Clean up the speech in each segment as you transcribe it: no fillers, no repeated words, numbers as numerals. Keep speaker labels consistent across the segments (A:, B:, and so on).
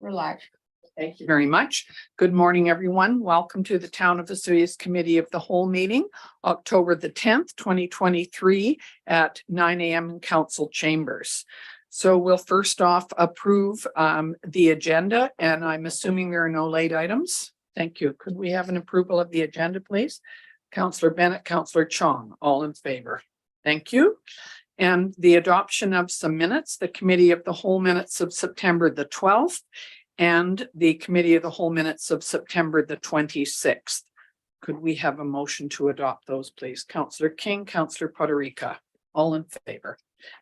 A: Relax.
B: Thank you very much. Good morning, everyone. Welcome to the Town of Vesuvius Committee of the Whole meeting, October the 10th, 2023 at 9 a.m. in Council Chambers. So we'll first off approve the agenda, and I'm assuming there are no late items. Thank you. Could we have an approval of the agenda, please? Councillor Bennett, Councillor Chong, all in favor. Thank you. And the adoption of some minutes, the Committee of the Whole minutes of September the 12th and the Committee of the Whole minutes of September the 26th. Could we have a motion to adopt those, please? Councillor King, Councillor Poderica, all in favor.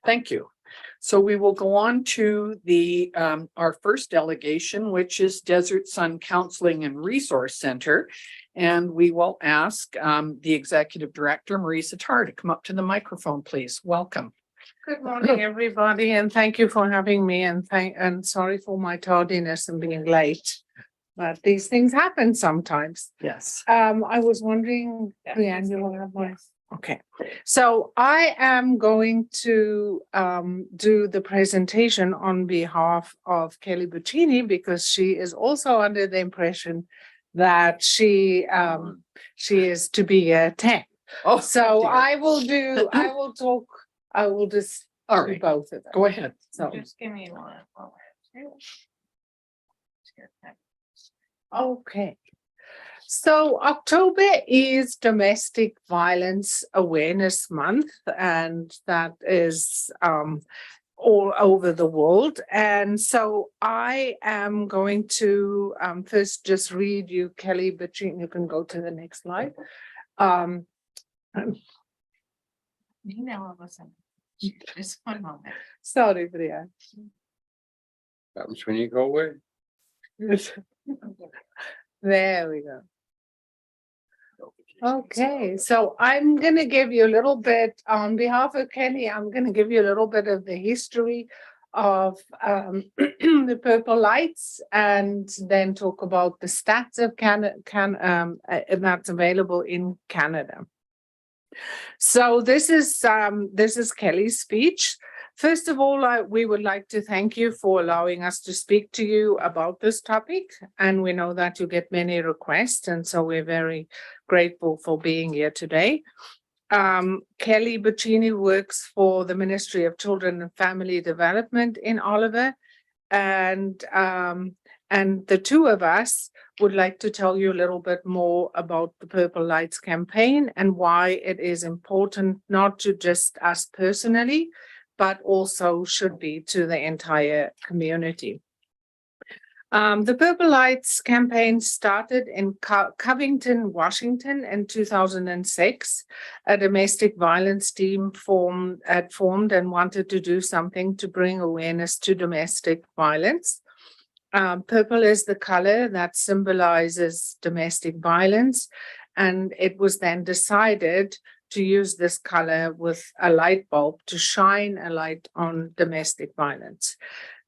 B: Thank you. So we will go on to the our first delegation, which is Desert Sun Counseling and Resource Center. And we will ask the Executive Director, Marisa Tarr, to come up to the microphone, please. Welcome.
C: Good morning, everybody, and thank you for having me, and sorry for my tardiness and being late. But these things happen sometimes.
B: Yes.
C: I was wondering, Brianne, you will have my. Okay, so I am going to do the presentation on behalf of Kelly Buccini because she is also under the impression that she is to be a 10.
B: Oh,
C: So
B: dear.
C: I will just
B: All
C: do
B: right.
C: both of them.
B: Go ahead.
C: So,
A: Just give me one.
C: okay. So October is Domestic Violence Awareness Month, and that is all over the world. And so I am going to first just read you Kelly Buccini. You can go to the next slide.
A: Just 1 moment.
C: Sorry, Brianne.
D: Happens when you go away.
C: There we go. Okay, so I'm going to give you a little bit on behalf of Kelly. I'm going to give you a little bit of the history of the Purple Lights, and then talk about the stats of that's available in Canada. So this is Kelly's speech. First of all, we would like to thank you for allowing us to speak to you about this topic. And we know that you get many requests, and so we're very grateful for being here today. Kelly Buccini works for the Ministry of Children and Family Development in Oliver. And the two of us would like to tell you a little bit more about the Purple Lights campaign and why it is important, not to just us personally, but also should be to the entire community. The Purple Lights campaign started in Covington, Washington in 2006. A domestic violence team had formed and wanted to do something to bring awareness to domestic violence. Purple is the color that symbolizes domestic violence, and it was then decided to use this color with a light bulb to shine a light on domestic violence.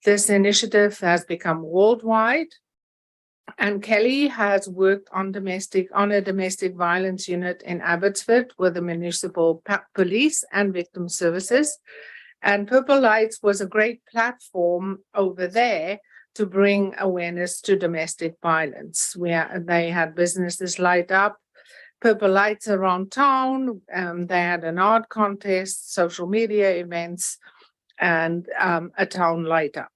C: This initiative has become worldwide, and Kelly has worked on a domestic violence unit in Abbotsford with the municipal police and victim services. And Purple Lights was a great platform over there to bring awareness to domestic violence, where they had businesses light up Purple Lights around town. They had an art contest, social media events, and a town light up.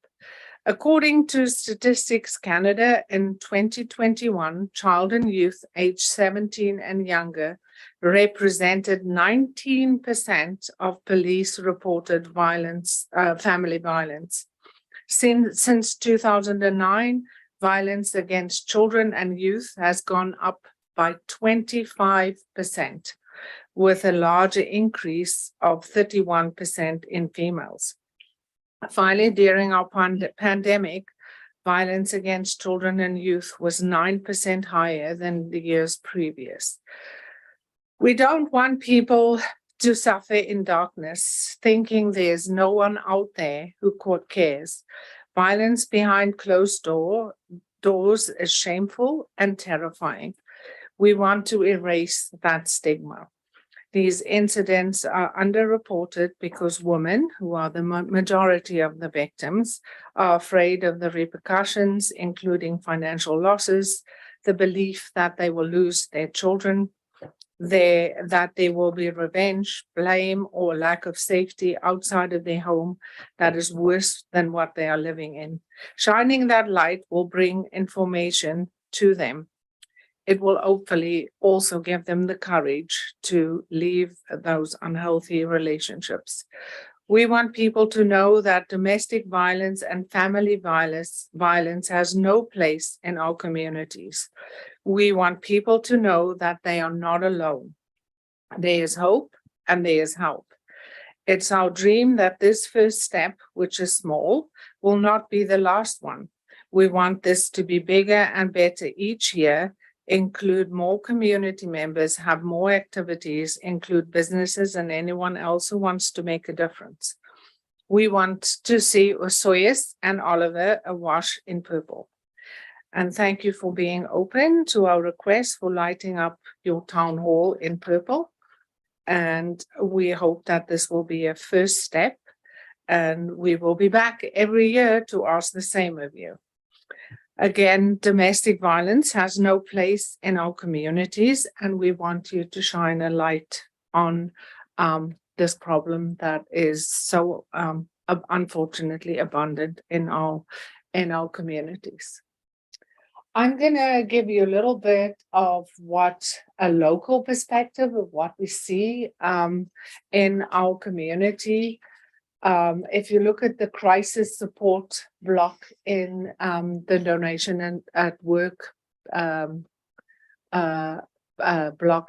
C: According to Statistics Canada, in 2021, child and youth aged 17 and younger represented 19% of police reported violence, family violence. Since 2009, violence against children and youth has gone up by 25%, with a larger increase of 31% in females. Finally, during our pandemic, violence against children and youth was 9% higher than the years previous. We don't want people to suffer in darkness, thinking there's no one out there who cares. Violence behind closed doors is shameful and terrifying. We want to erase that stigma. These incidents are underreported because women, who are the majority of the victims, are afraid of the repercussions, including financial losses, the belief that they will lose their children, that there will be revenge, blame, or lack of safety outside of their home that is worse than what they are living in. Shining that light will bring information to them. It will hopefully also give them the courage to leave those unhealthy relationships. We want people to know that domestic violence and family violence has no place in our communities. We want people to know that they are not alone. There is hope and there is help. It's our dream that this first step, which is small, will not be the last one. We want this to be bigger and better each year, include more community members, have more activities, include businesses and anyone else who wants to make a difference. We want to see Osoyoos and Oliver awash in purple. And thank you for being open to our request for lighting up your town hall in purple. And we hope that this will be a first step. And we will be back every year to ask the same of you. Again, domestic violence has no place in our communities, and we want you to shine a light on this problem that is so unfortunately abundant in our communities. I'm going to give you a little bit of what a local perspective of what we see in our community. If you look at the crisis support block in the donation and at work block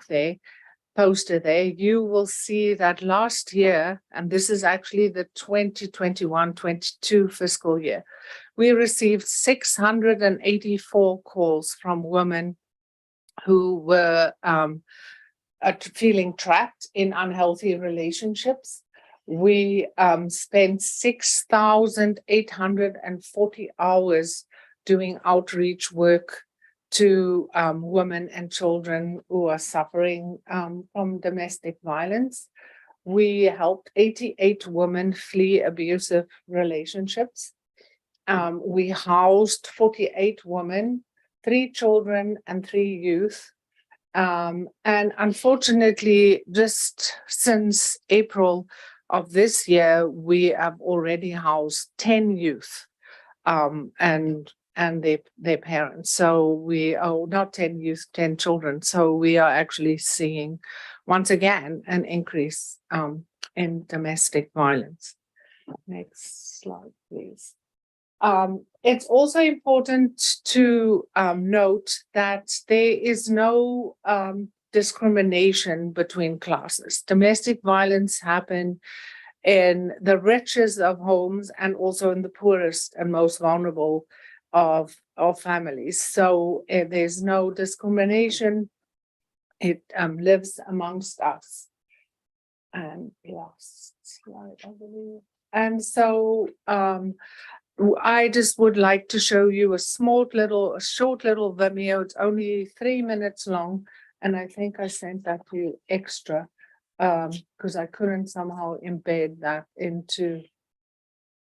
C: there, poster there, you will see that last year, and this is actually the 2021-22 fiscal year, we received 684 calls from women who were feeling trapped in unhealthy relationships. We spent 6,840 hours doing outreach work to women and children who are suffering from domestic violence. We helped 88 women flee abusive relationships. We housed 48 women, 3 children, and 3 youth. And unfortunately, just since April of this year, we have already housed 10 youth and their parents. So we are not 10 youth, 10 children. So we are actually seeing, once again, an increase in domestic violence. Next slide, please. It's also important to note that there is no discrimination between classes. Domestic violence happen in the richest of homes and also in the poorest and most vulnerable of families. So there's no discrimination. It lives amongst us. And last slide, I believe. And so I just would like to show you a short little Vimeo. It's only 3 minutes long. And I think I sent that to you extra because I couldn't somehow embed that into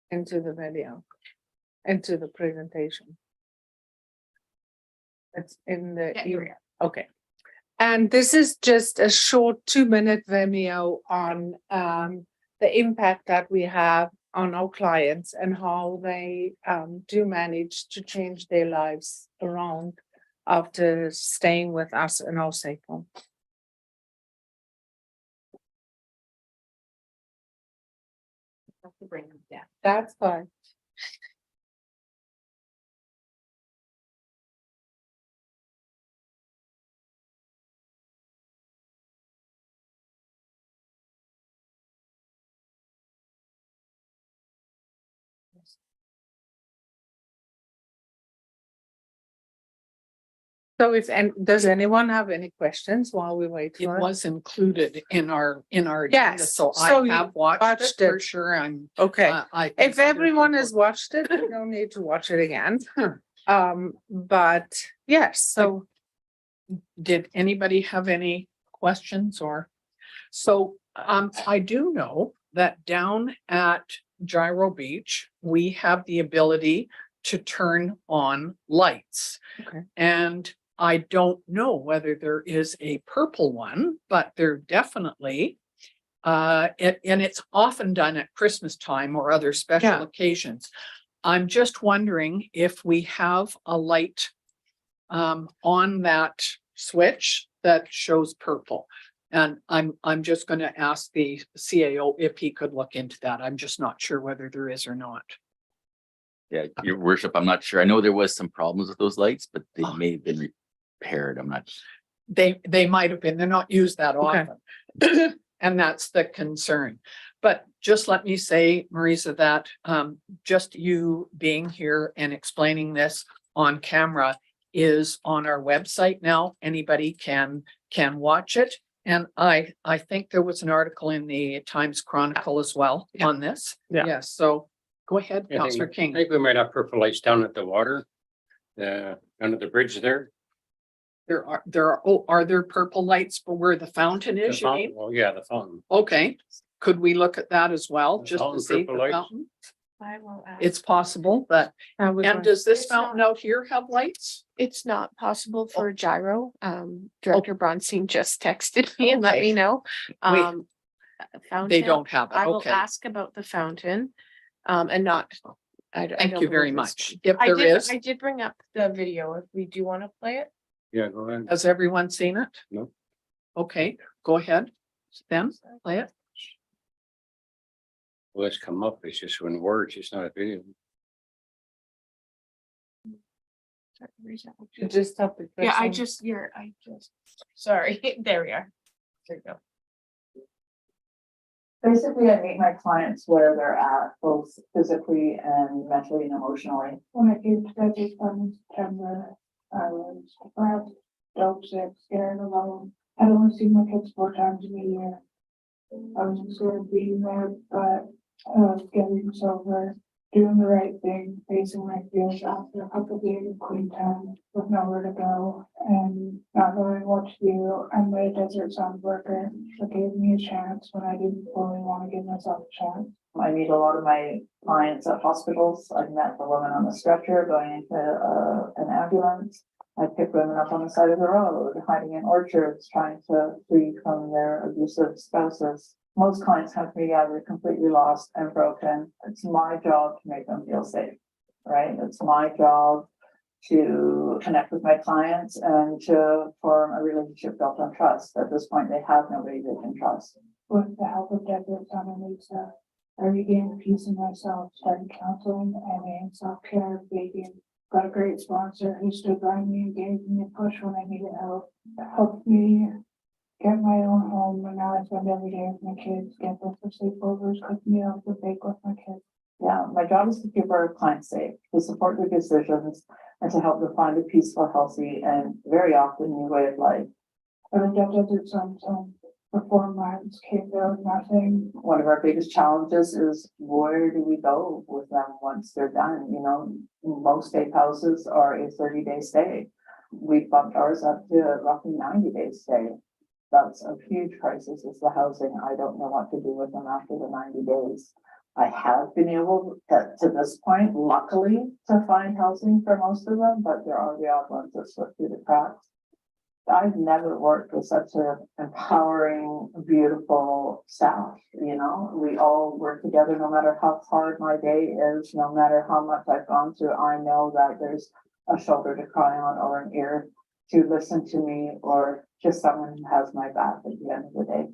C: the video, into the presentation. It's in the email. Okay. And this is just a short 2-minute Vimeo on the impact that we have on our clients and how they do manage to change their lives around after staying with us in our safe home.
A: Have to bring them down.
C: That's fine. So does anyone have any questions while we wait
B: It
C: for it?
B: was included in our agenda,
C: Yes,
B: so
C: so
B: I
C: you
B: have watched
C: watched
B: it for
C: it.
B: sure. I'm
C: Okay.
B: I
C: If
B: consider it
C: everyone has
B: important.
C: watched it, we don't need to watch it again. But yes, so
B: Did anybody have any questions or? So I do know that down at Gyro Beach, we have the ability to turn on lights.
C: Okay.
B: And I don't know whether there is a purple one, but there definitely and it's often done at Christmas time or other special
C: Yeah.
B: occasions. I'm just wondering if we have a light on that switch that shows purple. And I'm just going to ask the CAO if he could look into that. I'm just not sure whether there is or not.
E: Yeah, your worship, I'm not sure. I know there was some problems with those lights, but they
B: Oh.
E: may have been repaired. I'm not.
B: They might have been, they're not used that
C: Okay.
B: often. And that's the concern. But just let me say, Marisa, that just you being here and explaining this on camera is on our website now. Anybody can watch it. And I think there was an article in the Times Chronicle as well
C: Yeah.
B: on this.
C: Yeah.
B: Yes, so go ahead,
D: I
B: Councillor
D: think
B: King.
D: we might have purple lights down at the water. Under the bridge there.
B: Are there purple lights for where the fountain
D: The
B: is, you
D: fountain.
B: mean?
D: Oh, yeah, the fountain.
B: Okay, could we look at that as well,
D: The
B: just to
D: fountain,
B: see the
D: purple lights?
B: fountain?
A: I will ask.
B: It's possible, but,
C: That was
B: and
C: one.
B: does this
A: It's
B: fountain
A: not-
B: out here have lights?
F: It's not possible
B: Oh.
F: for gyro. Director Bronstein just texted me and let me know. Um,
B: They
F: fountain,
B: don't have it,
F: I will
B: okay.
F: ask about the fountain, and not. I
B: Thank
F: don't
B: you very
F: believe it's-
B: much. If there is,
F: I did bring up the video if we do want to play it.
D: Yeah, go ahead.
B: has everyone seen it?
D: No.
B: Okay, go ahead, then play it.
D: Well, it's come up. It's just in words. It's not a video.
F: Sorry, where's that?
C: You just have to.
F: Yeah,
C: press on.
F: sorry, there we are. There you go.
G: Basically, I meet my clients where they're at, both physically and mentally and emotionally. When I came to Desert Sun in September, I was depressed, dope sick, scared, alone. I'd only seen my kids 4 times in a year. I was scared of being there, but getting sober, doing the right thing, facing my fears after a couple of days of clean time with nowhere to go and not knowing what to do. I met a Desert Sun worker that gave me a chance when I didn't fully want to give myself a chance. I meet a lot of my clients at hospitals. I've met the woman on the stretcher going into an ambulance. I pick women up on the side of the road, hiding in orchards, trying to flee from their abusive spouses. Most clients come to me either completely lost and broken. It's my job to make them feel safe, right? It's my job to connect with my clients and to form a relationship built on trust. At this point, they have nobody they can trust. With the help of Desert Sun and Lisa, I regained peace in myself, started counseling, and self-care, baking. Got a great sponsor who stood by me and gave me a push when I needed help. Helped me get my own home, and now I spend every day with my kids, get them for sleepovers, cook meals, and bake with my kids. Yeah, my job is to keep our clients safe, to support their decisions, and to help them find a peaceful, healthy, and very often new way of life. I lived at Desert Sun for 4 months, came there with nothing. One of our biggest challenges is where do we go with them once they're done? You know, most state houses are a 30-day stay. We bumped ours up to roughly 90-day stay. That's a huge crisis, is the housing. I don't know what to do with them after the 90 days. I have been able to this point, luckily, to find housing for most of them, but there are the odd ones that slip through the cracks. I've never worked with such an empowering, beautiful staff, you know, we all work together no matter how hard my day is, no matter how much I've gone through. I know that there's a shoulder to cry on or an ear to listen to me, or just someone who has my back at the end of the day.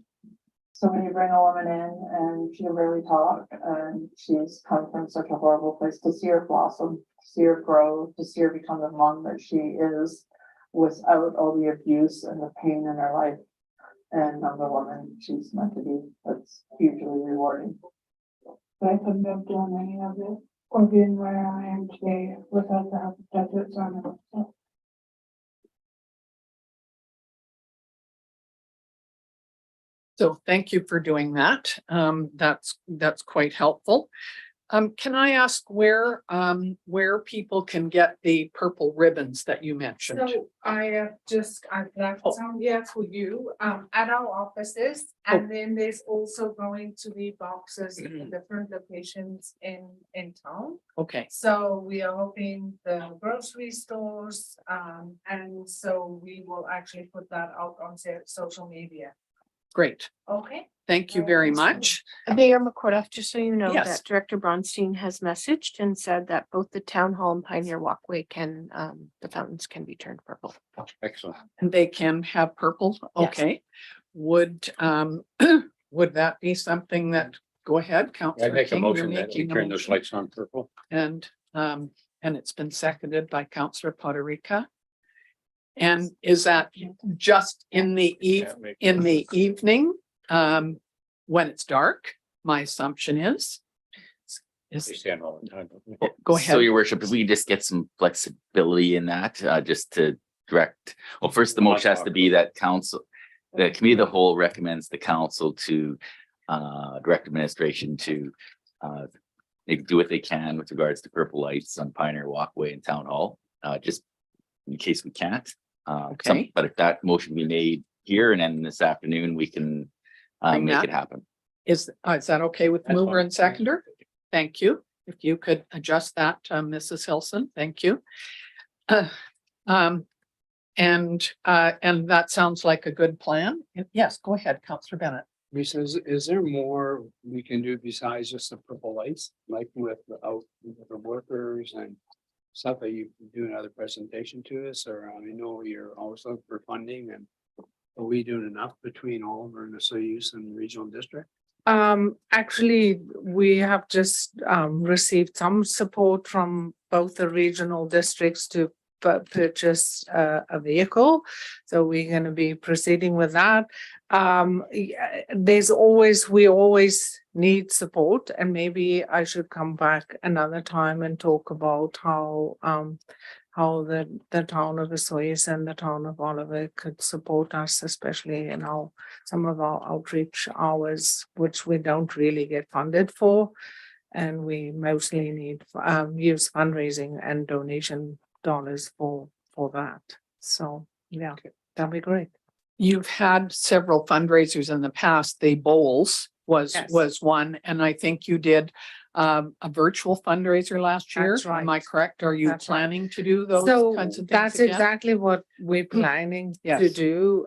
G: So when you bring a woman in and she can barely talk and she's come from such a horrible place, to see her blossom, to see her grow, to see her become the mom that she is, without all the abuse and the pain in her life, and I'm the woman she's meant to be, that's hugely rewarding. But I couldn't have done any of it or been where I am today without the help of Desert Sun.
B: So thank you for doing that. That's quite helpful. Can I ask where people can get the purple ribbons that you mentioned?
C: So I've left
B: Oh.
C: some here for you, at our offices.
B: Oh.
C: And then there's also going to be boxes in different locations in town.
B: Okay,
C: So we are hoping the grocery stores, and so we will actually put that out on social media.
B: great.
C: Okay?
B: Thank you very much.
F: Mayor McCordaf, just so you know
B: Yes.
F: that Director Bronstein has messaged and said that both the town hall and Pioneer Walkway can, the fountains can be turned purple.
D: Excellent.
B: And they can have purple,
F: Yes.
B: okay. Would, would that be something that, go ahead,
D: I
B: Councillor
D: make a
B: King, you're
D: motion that we
B: making a
D: turn those
B: motion.
D: lights on purple.
B: And it's been seconded by Councillor Poderica. And is that just in the evening, when it's dark? My assumption is.
D: They
B: Is,
D: stand all the time. don't they?
B: go
E: So
B: ahead.
E: your worship, if we just get some flexibility in that, just to direct, well, first, the motion has to be that council, the committee of the whole recommends the council to direct administration to maybe do what they can with regards to purple lights on Pioneer Walkway and Town Hall, just in case we can't.
B: Okay.
E: But if that motion be made here and then this afternoon, we can
B: Bring
E: make
B: that.
E: it happen.
B: Is that okay with the
D: That's
B: mover
D: fine.
B: and seconder? Thank you. If you could adjust that, Mrs. Hilson, thank you. And that sounds like a good plan. Yes, go ahead, Councillor Bennett.
H: Lisa, is there more we can do besides just the purple lights, like with the workers and stuff that you do another presentation to us, or I know you're always looking for funding, and are we doing enough between Oliver and the Soyuz and the regional district?
C: Actually, we have just received some support from both the regional districts to purchase a vehicle. So we're going to be proceeding with that. We always need support, and maybe I should come back another time and talk about how the town of Osoyoos and the town of Oliver could support us, especially in some of our outreach hours, which we don't really get funded for. And we mostly need use fundraising and donation dollars for that. So yeah, that'd be great.
B: You've had several fundraisers in the past. The bowls was
C: Yes.
B: one, and I think you did a virtual fundraiser last year.
C: That's right.
B: Am I correct? Are you
C: That's right.
B: planning to do those
C: So
B: kinds of things
C: that's
B: again?
C: exactly what we're planning to
B: Yes.
C: do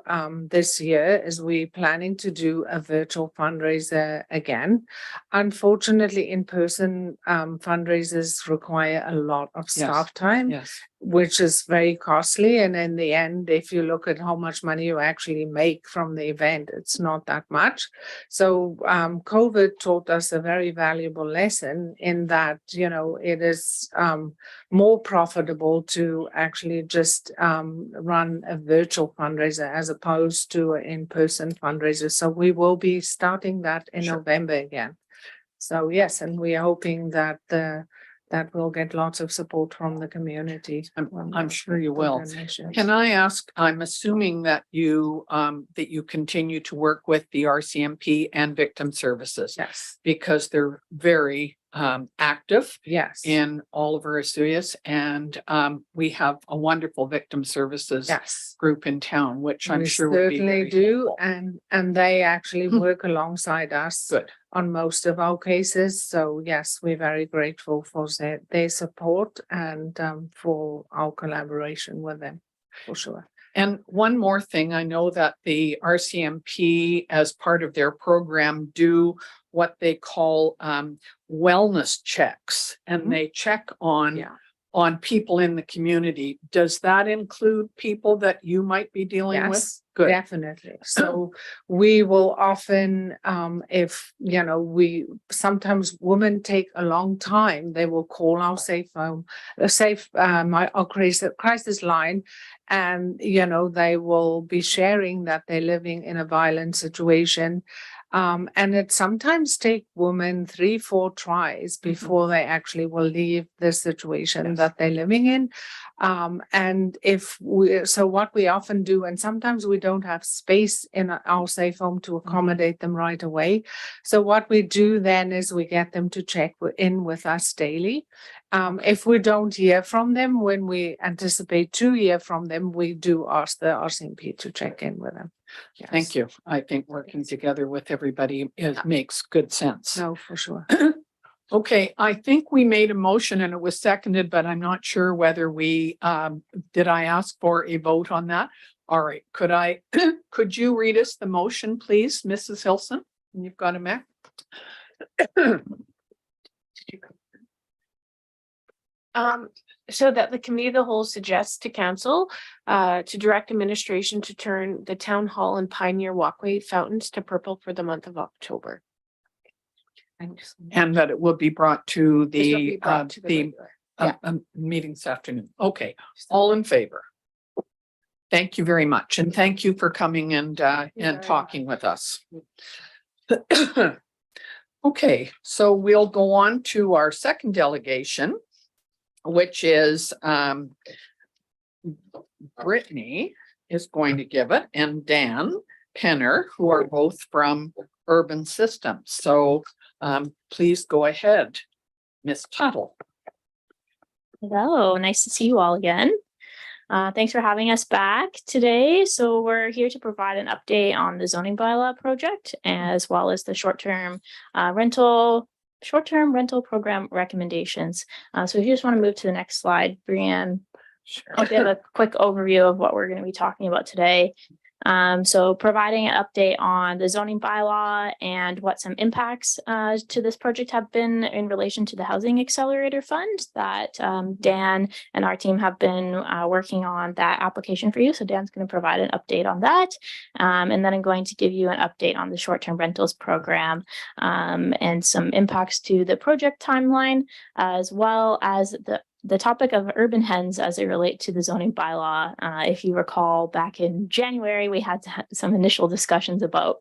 C: this year. Is we planning to do a virtual fundraiser again. Unfortunately, in-person fundraisers require a lot of staff time,
B: Yes,
C: which is very costly. And in the end, if you look at how much money you actually make from the event, it's not that much. So COVID taught us a very valuable lesson in that, it is more profitable to actually just run a virtual fundraiser as opposed to an in-person fundraiser. So we will be starting that in
B: Sure.
C: November again. So yes, and we are hoping that that will get lots of support from the community.
B: I'm sure you will.
C: Donations.
B: Can I ask, I'm assuming that you continue to work with the RCMP and Victim Services
C: Yes,
B: because they're very active
C: yes.
B: in Oliver Osoyoos, and we have a wonderful Victim Services
C: Yes.
B: group in town, which I'm
C: We
B: sure would be
C: certainly
B: very
C: do,
B: helpful.
C: and they actually work alongside us
B: Good.
C: on most of our cases. So yes, we're very grateful for their support and for our collaboration with them, for sure.
B: And one more thing, I know that the RCMP, as part of their program, do what they call wellness checks, and
C: Mhm.
B: they check on
C: Yeah.
B: people in the community. Does that include people that you might be dealing with?
C: Yes,
B: Good.
C: definitely. So we will often, if, sometimes women take a long time, they will call our our crisis line. And, they will be sharing that they're living in a violent situation. And it sometimes take women 3-4 tries before they actually will leave the situation
B: Yes.
C: that they're living in. And if we, so what we often do, and sometimes we don't have space in our safe home to accommodate them right away. So what we do then is we get them to check in with us daily. If we don't hear from them when we anticipate to hear from them, we do ask the RCMP to check in with them.
B: Thank you. I think working together with everybody, it makes good sense.
C: No, for sure.
B: Okay, I think we made a motion and it was seconded, but I'm not sure whether we, did I ask for a vote on that? All right, could you read us the motion, please, Mrs. Hilson? You've got a Mac?
F: So that the committee of the whole suggests to council to direct administration to turn the town hall and Pioneer Walkway fountains to purple for the month of October.
B: And that it will be brought to
F: This will be
B: the,
F: brought to the regular.
B: meeting this afternoon. Okay, all in favor? Thank you very much. And thank you for coming and
C: very
B: talking with us. Okay, so we'll go on to our second delegation, which is Brittany is going to give it, and Dan Penner, who are both from Urban Systems. So please go ahead, Miss Tuttle.
I: Hello, nice to see you all again. Thanks for having us back today. So we're here to provide an update on the zoning bylaw project, as well as the short-term rental program recommendations. So if you just want to move to the next slide, Brianne, I'll give a quick overview of what we're going to be talking about today. So providing an update on the zoning bylaw and what some impacts to this project have been in relation to the Housing Accelerator Fund that Dan and our team have been working on that application for you. So Dan's going to provide an update on that. And then I'm going to give you an update on the short-term rentals program and some impacts to the project timeline, as well as the topic of urban hens as they relate to the zoning bylaw. If you recall, back in January, we had some initial discussions about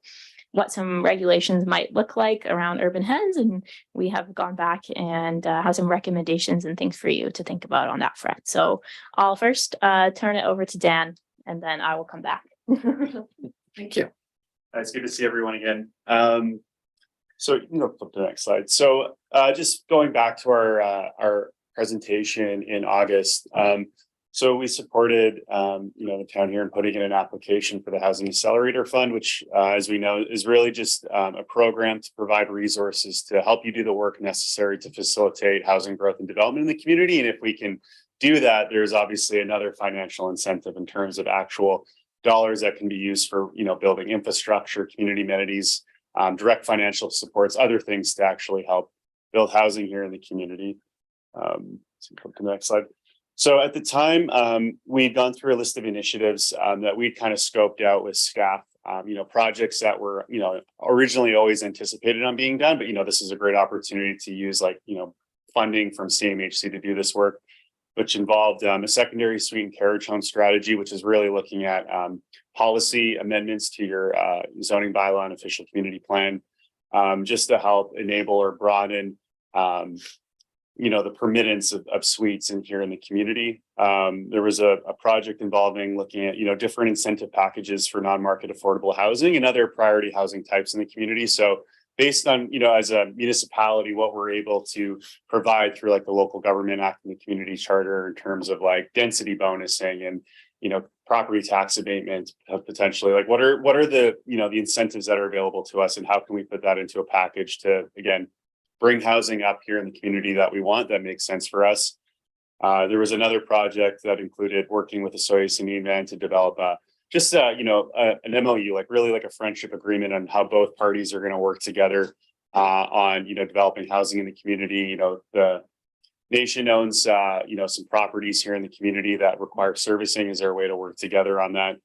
I: what some regulations might look like around urban hens, and we have gone back and have some recommendations and things for you to think about on that front. So I'll first turn it over to Dan, and then I will come back.
B: Thank you.
J: It's good to see everyone again. So you can go flip to the next slide. So just going back to our presentation in August. So we supported, the town here in putting in an application for the Housing Accelerator Fund, which, as we know, is really just a program to provide resources to help you do the work necessary to facilitate housing growth and development in the community. And if we can do that, there's obviously another financial incentive in terms of actual dollars that can be used for, building infrastructure, community amenities, direct financial supports, other things to actually help build housing here in the community. So go to the next slide. So at the time, we'd gone through a list of initiatives that we'd kind of scoped out with SCAF, projects that were, originally always anticipated on being done, but, this is a great opportunity to use funding from CMHC to do this work, which involved a secondary suite and carriage home strategy, which is really looking at policy amendments to your zoning bylaw and official community plan, just to help enable or broaden the permittance of suites in here in the community. There was a project involving looking at, different incentive packages for non-market affordable housing and other priority housing types in the community. So based on, as a municipality, what we're able to provide through the local government act and the community charter in terms of density bonusing and, property tax abatement potentially, what are the, the incentives that are available to us and how can we put that into a package to, again, bring housing up here in the community that we want, that makes sense for us. There was another project that included working with the Soyuz and Van to develop an MOU, really a friendship agreement on how both parties are going to work together on, developing housing in the community. The nation owns, some properties here in the community that require servicing. Is there a way to work together on that?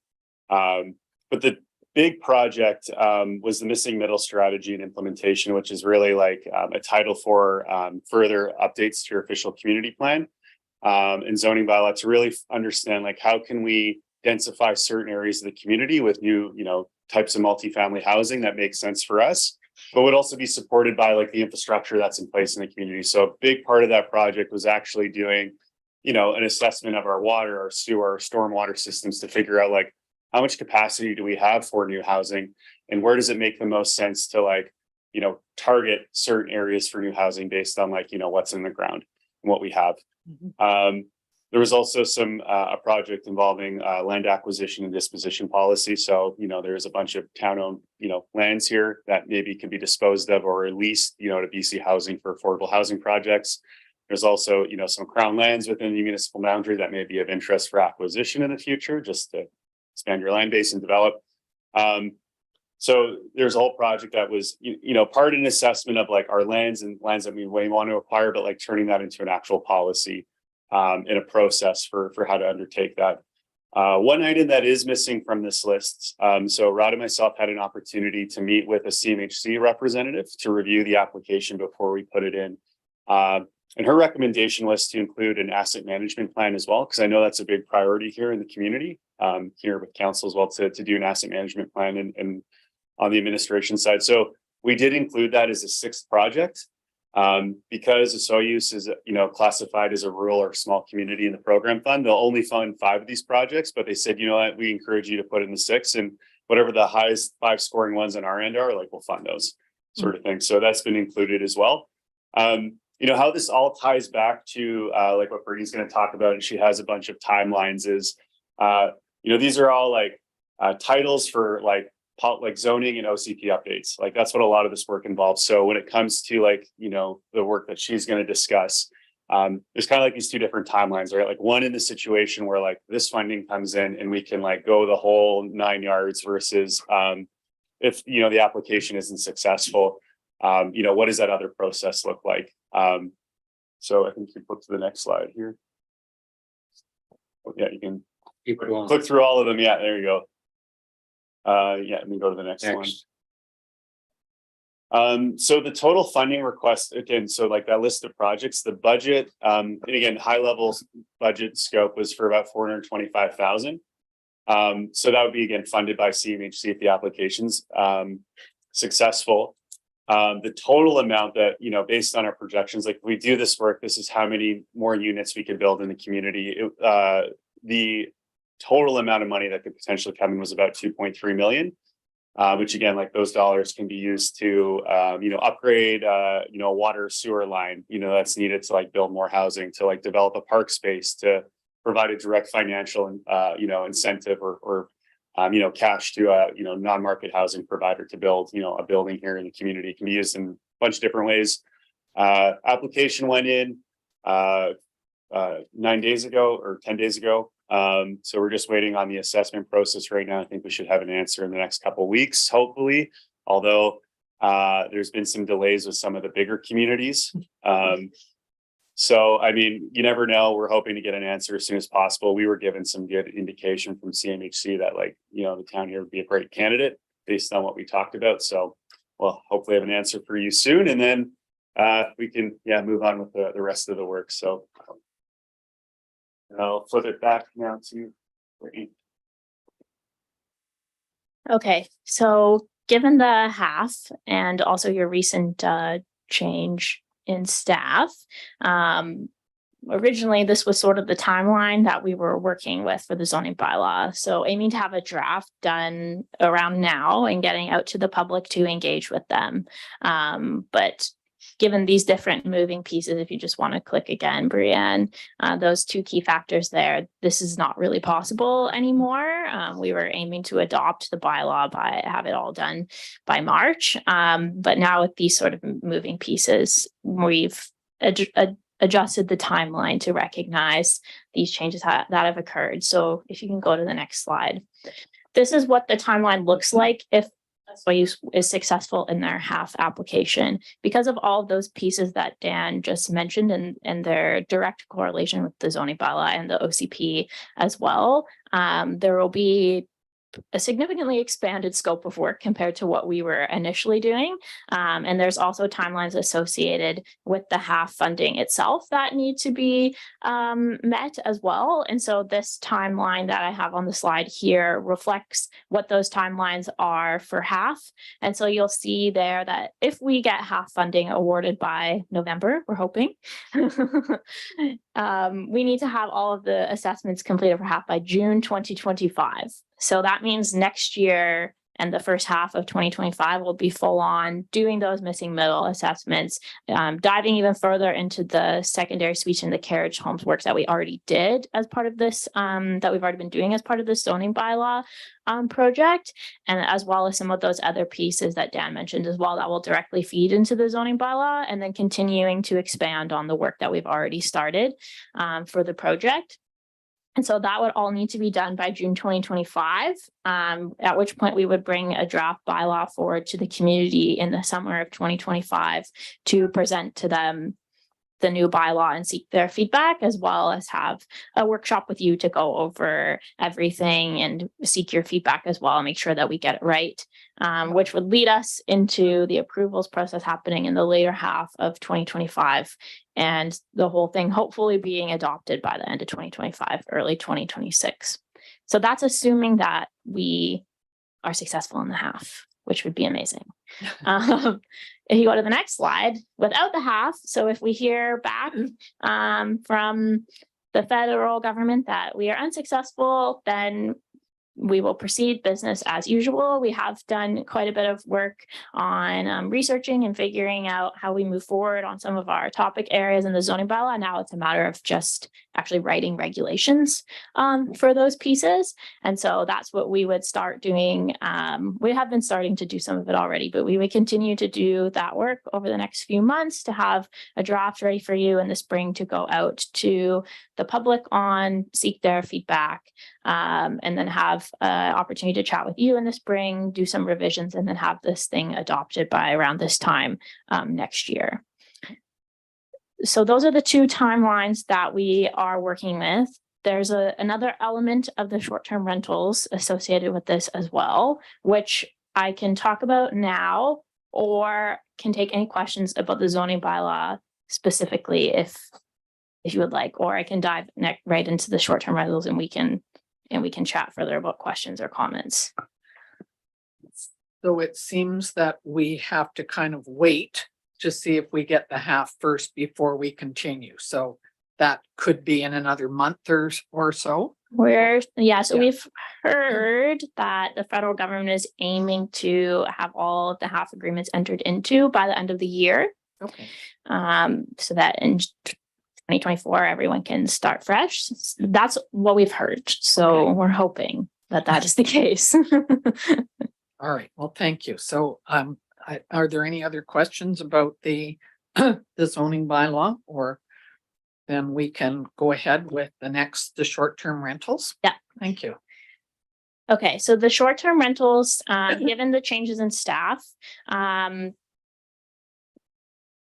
J: But the big project was the missing middle strategy and implementation, which is really a title for further updates to your official community plan and zoning bylaw to really understand how can we densify certain areas of the community with new types of multifamily housing that makes sense for us, but would also be supported by the infrastructure that's in place in the community. So a big part of that project was actually doing an assessment of our water, our sewer, our stormwater systems to figure out like, how much capacity do we have for new housing? And where does it make the most sense to like, target certain areas for new housing based on like, what's in the ground and what we have. There was also a project involving land acquisition and disposition policy. So, there's a bunch of town-owned, lands here that maybe can be disposed of or at least, to BC Housing for affordable housing projects. There's also, some crown lands within the municipal boundary that may be of interest for acquisition in the future, just to expand your land base and develop. So there's a whole project that was, part in assessment of like our lands and lands that we may want to acquire, but like turning that into an actual policy in a process for how to undertake that. One item that is missing from this list. So Rod and myself had an opportunity to meet with a CMHC representative to review the application before we put it in. And her recommendation was to include an asset management plan as well, because I know that's a big priority here in the community, here with council as well, to do an asset management plan and on the administration side. So we did include that as a 6th project. Because Osoyoos is, classified as a rural or small community in the program fund, they'll only fund 5 of these projects, but they said, what, we encourage you to put in the 6, and whatever the highest 5 scoring ones on our end are, like, we'll fund those sort of thing. So that's been included as well. How this all ties back to like what Brittany's going to talk about, and she has a bunch of timelines is, these are all like titles for like zoning and OCP updates. Like that's what a lot of this work involves. So when it comes to like, the work that she's going to discuss, there's kind of like these 2 different timelines, right? Like one in the situation where like this funding comes in and we can like go the whole 9 yards versus if, the application isn't successful, what does that other process look like? So I think you flip to the next slide here. Yeah, you can
D: Keep it going.
J: click through all of them. Yeah, there you go. Let me go to the next one. So the total funding request, again, so like that list of projects, the budget, and again, high level budget scope was for about 425,000. So that would be again funded by CMHC if the application's successful. The total amount that, based on our projections, like if we do this work, this is how many more units we could build in the community. The total amount of money that could potentially come in was about 2.3 million, which again, like those dollars can be used to, upgrade, a water sewer line, that's needed to like build more housing, to like develop a park space, to provide a direct financial, incentive or cash to a, non-market housing provider to build, a building here in the community. It can be used in a bunch of different ways. Application went in 9 days ago or 10 days ago. So we're just waiting on the assessment process right now. I think we should have an answer in the next couple of weeks, hopefully, although there's been some delays with some of the bigger communities. So, I mean, you never know. We're hoping to get an answer as soon as possible. We were given some good indication from CMHC that like, the town here would be a great candidate based on what we talked about. So we'll hopefully have an answer for you soon. And then we can, move on with the rest of the work. So I'll flip it back now to Brittany.
I: Okay, so given the half and also your recent change in staff, originally this was sort of the timeline that we were working with for the zoning bylaw. So aiming to have a draft done around now and getting out to the public to engage with them. But given these different moving pieces, if you just want to click again, Brianne, those 2 key factors there, this is not really possible anymore. We were aiming to adopt the bylaw have it all done by March. But now with these sort of moving pieces, we've adjusted the timeline to recognize these changes that have occurred. So if you can go to the next slide. This is what the timeline looks like if Osoyoos is successful in their half application. Because of all of those pieces that Dan just mentioned and their direct correlation with the zoning bylaw and the OCP as well, there will be a significantly expanded scope of work compared to what we were initially doing. And there's also timelines associated with the half funding itself that need to be met as well. And so this timeline that I have on the slide here reflects what those timelines are for half. And so you'll see there that if we get half funding awarded by November, we're hoping, we need to have all of the assessments completed for half by June 2025. So that means next year and the first half of 2025 will be full on doing those missing middle assessments, diving even further into the secondary suites and the carriage homes works that we already did as part of this, that we've already been doing as part of the zoning bylaw project, and as well as some of those other pieces that Dan mentioned as well that will directly feed into the zoning bylaw, and then continuing to expand on the work that we've already started for the project. And so that would all need to be done by June 2025, at which point we would bring a draft bylaw forward to the community in the summer of 2025 to present to them the new bylaw and seek their feedback, as well as have a workshop with you to go over everything and seek your feedback as well and make sure that we get it right, which would lead us into the approvals process happening in the later half of 2025 and the whole thing hopefully being adopted by the end of 2025, early 2026. So that's assuming that we are successful in the half, which would be amazing. If you go to the next slide, without the half, so if we hear back from the federal government that we are unsuccessful, then we will proceed business as usual. We have done quite a bit of work on researching and figuring out how we move forward on some of our topic areas in the zoning bylaw. Now it's a matter of just actually writing regulations for those pieces. And so that's what we would start doing. We have been starting to do some of it already, but we would continue to do that work over the next few months to have a draft ready for you in the spring to go out to the public on, seek their feedback, and then have an opportunity to chat with you in the spring, do some revisions, and then have this thing adopted by around this time next year. So those are the two timelines that we are working with. There's another element of the short-term rentals associated with this as well, which I can talk about now or can take any questions about the zoning bylaw specifically if you would like, or I can dive right into the short-term rentals and we can chat further about questions or comments.
B: So it seems that we have to kind of wait to see if we get the half first before we continue. So that could be in another month or so.
I: We've heard that the federal government is aiming to have all of the half agreements entered into by the end of the year.
B: Okay.
I: So that in 2024, everyone can start fresh. That's what we've heard. So we're hoping that is the case.
B: All right. Well, thank you. So, are there any other questions about the zoning bylaw, or then we can go ahead with the short-term rentals?
I: Yeah.
B: Thank you.
I: Okay, so the short-term rentals, given the changes in staff,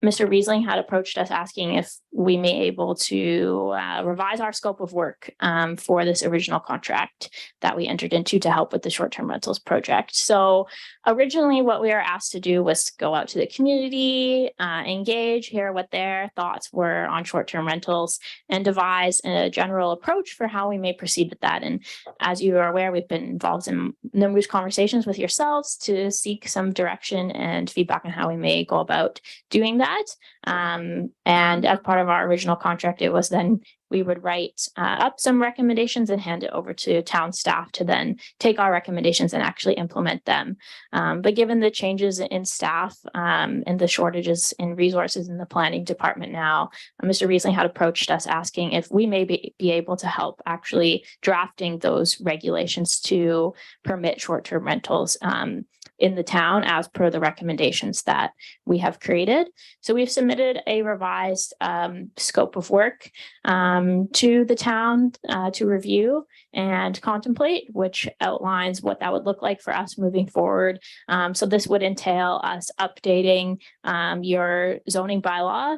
I: Mr. Riesling had approached us asking if we may be able to revise our scope of work for this original contract that we entered into to help with the short-term rentals project. So originally what we were asked to do was go out to the community, engage, hear what their thoughts were on short-term rentals, and devise a general approach for how we may proceed with that. And as you are aware, we've been involved in numerous conversations with yourselves to seek some direction and feedback on how we may go about doing that. And as part of our original contract, it was then we would write up some recommendations and hand it over to town staff to then take our recommendations and actually implement them. But given the changes in staff and the shortages in resources in the planning department now, Mr. Riesling had approached us asking if we may be able to help actually drafting those regulations to permit short-term rentals in the town as per the recommendations that we have created. So we've submitted a revised scope of work to the town to review and contemplate, which outlines what that would look like for us moving forward. So this would entail us updating your zoning bylaw,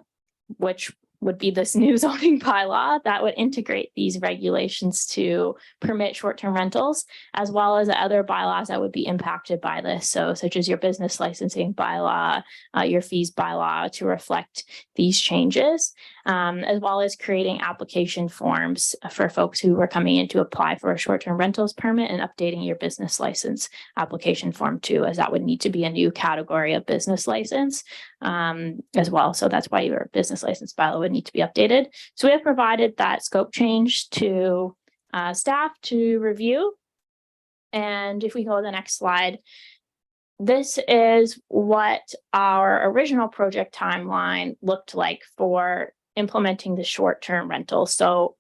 I: which would be this new zoning bylaw that would integrate these regulations to permit short-term rentals, as well as other bylaws that would be impacted by this. So such as your business licensing bylaw, your fees bylaw to reflect these changes, as well as creating application forms for folks who were coming in to apply for a short-term rentals permit and updating your business license application form too, as that would need to be a new category of business license as well. So that's why your business license bylaw would need to be updated. So we have provided that scope change to staff to review. And if we go to the next slide, this is what our original project timeline looked like for implementing the short-term rental. So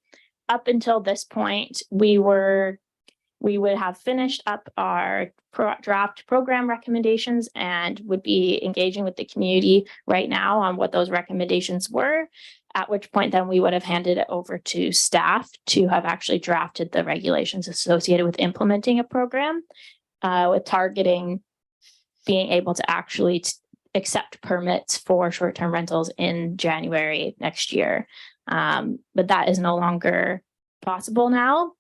I: up until this point, we would have finished up our draft program recommendations and would be engaging with the community right now on what those recommendations were, at which point then we would have handed it over to staff to have actually drafted the regulations associated with implementing a program, with targeting being able to actually accept permits for short-term rentals in January next year. But that is no longer possible now.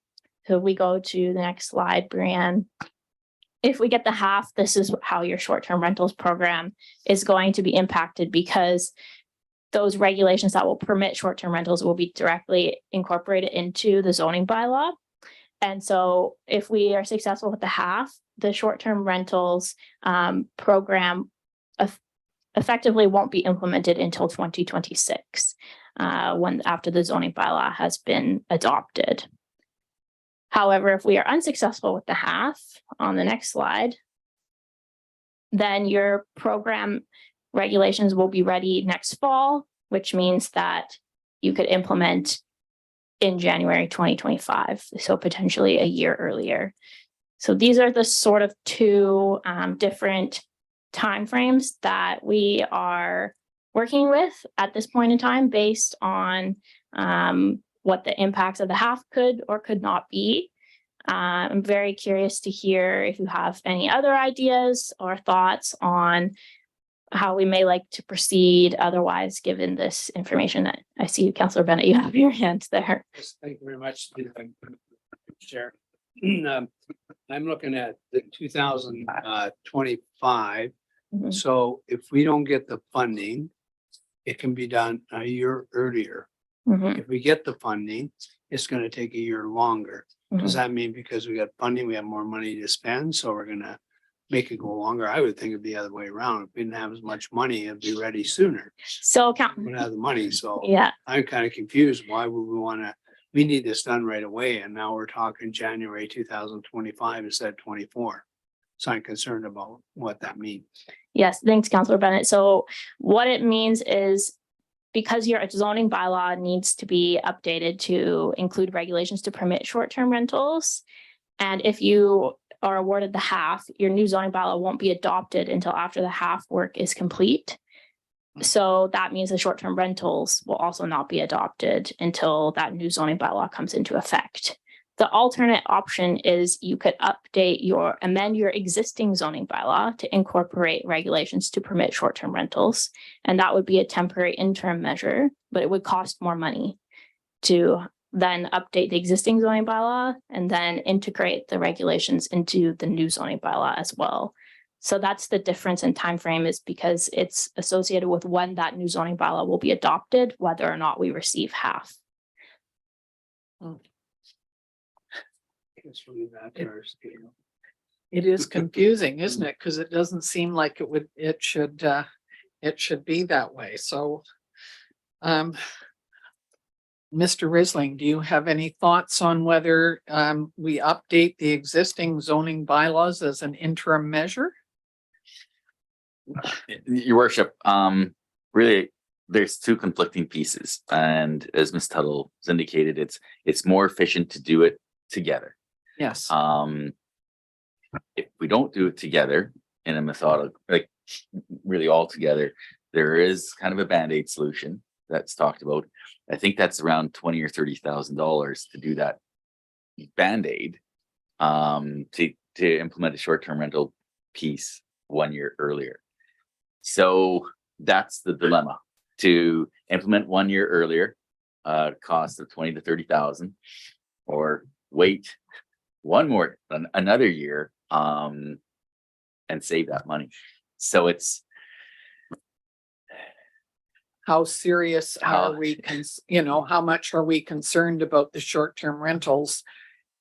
I: So we go to the next slide, Brianne. If we get the half, this is how your short-term rentals program is going to be impacted, because those regulations that will permit short-term rentals will be directly incorporated into the zoning bylaw. And so if we are successful with the half, the short-term rentals program effectively won't be implemented until 2026, after the zoning bylaw has been adopted. However, if we are unsuccessful with the half on the next slide, then your program regulations will be ready next fall, which means that you could implement in January 2025, so potentially a year earlier. So these are the sort of two different timeframes that we are working with at this point in time, based on what the impacts of the half could or could not be. I'm very curious to hear if you have any other ideas or thoughts on how we may like to proceed otherwise, given this information. That I see you, Councillor Bennett, you have your hand there.
H: Yes, thank you very much, Chair. I'm looking at the 2025.
I: Mhm.
H: So if we don't get the funding, it can be done a year earlier.
I: Mhm,
H: If we get the funding, it's gonna take a year longer. Does
I: mhm.
H: that mean because we got funding, we have more money to spend, so we're gonna make it go longer? I would think it'd be the other way around. If we didn't have as much money, it'd be ready sooner.
I: So
H: We would have the money, so
I: yeah,
H: I'm kind of confused. Why would we wanna, we need this done right away, and now we're talking January 2025 instead of 24. So I'm concerned about what that means.
I: yes, thanks, Councillor Bennett. So what it means is, because your zoning bylaw needs to be updated to include regulations to permit short-term rentals, and if you are awarded the half, your new zoning bylaw won't be adopted until after the half work is complete. So that means the short-term rentals will also not be adopted until that new zoning bylaw comes into effect. The alternate option is you could amend your existing zoning bylaw to incorporate regulations to permit short-term rentals. And that would be a temporary interim measure, but it would cost more money to then update the existing zoning bylaw and then integrate the regulations into the new zoning bylaw as well. So that's the difference in time frame, is because it's associated with when that new zoning bylaw will be adopted, whether or not we receive half.
H: It's really that first, you know.
B: It is confusing, isn't it? Because it doesn't seem like it should be that way. So, Mr. Risling, do you have any thoughts on whether we update the existing zoning bylaws as an interim measure?
E: Your worship, really, there's two conflicting pieces, and as Ms. Tuttle has indicated, it's more efficient to do it together.
B: Yes.
E: If we don't do it together in a methodical, like really all together, there is kind of a Band-Aid solution that's talked about. I think that's around $20,000 or $30,000 to do that Band-Aid, to implement a short-term rental piece 1 year earlier. So that's the dilemma. to implement 1 year earlier, cost of 20 to 30,000, or wait another year, and save that money. So it's,
B: How serious are we, how much are we concerned about the short-term rentals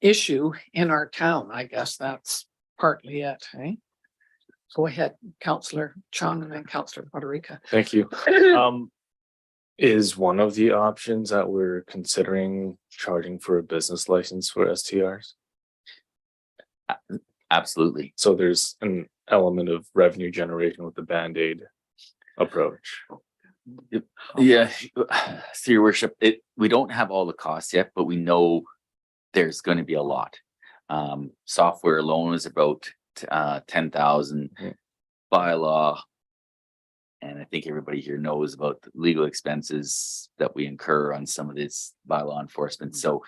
B: issue in our town? I guess that's partly it, eh? Go ahead, Councillor Chung and then Councillor Federica.
K: Thank you. Is one of the options that we're considering charging for a business license for STRs?
E: absolutely.
K: So there's an element of revenue generation with the Band-Aid approach.
E: Yeah, so your worship, we don't have all the costs yet, but we know there's going to be a lot. Software alone is about 10,000 by law. And I think everybody here knows about the legal expenses that we incur on some of this bylaw enforcement. So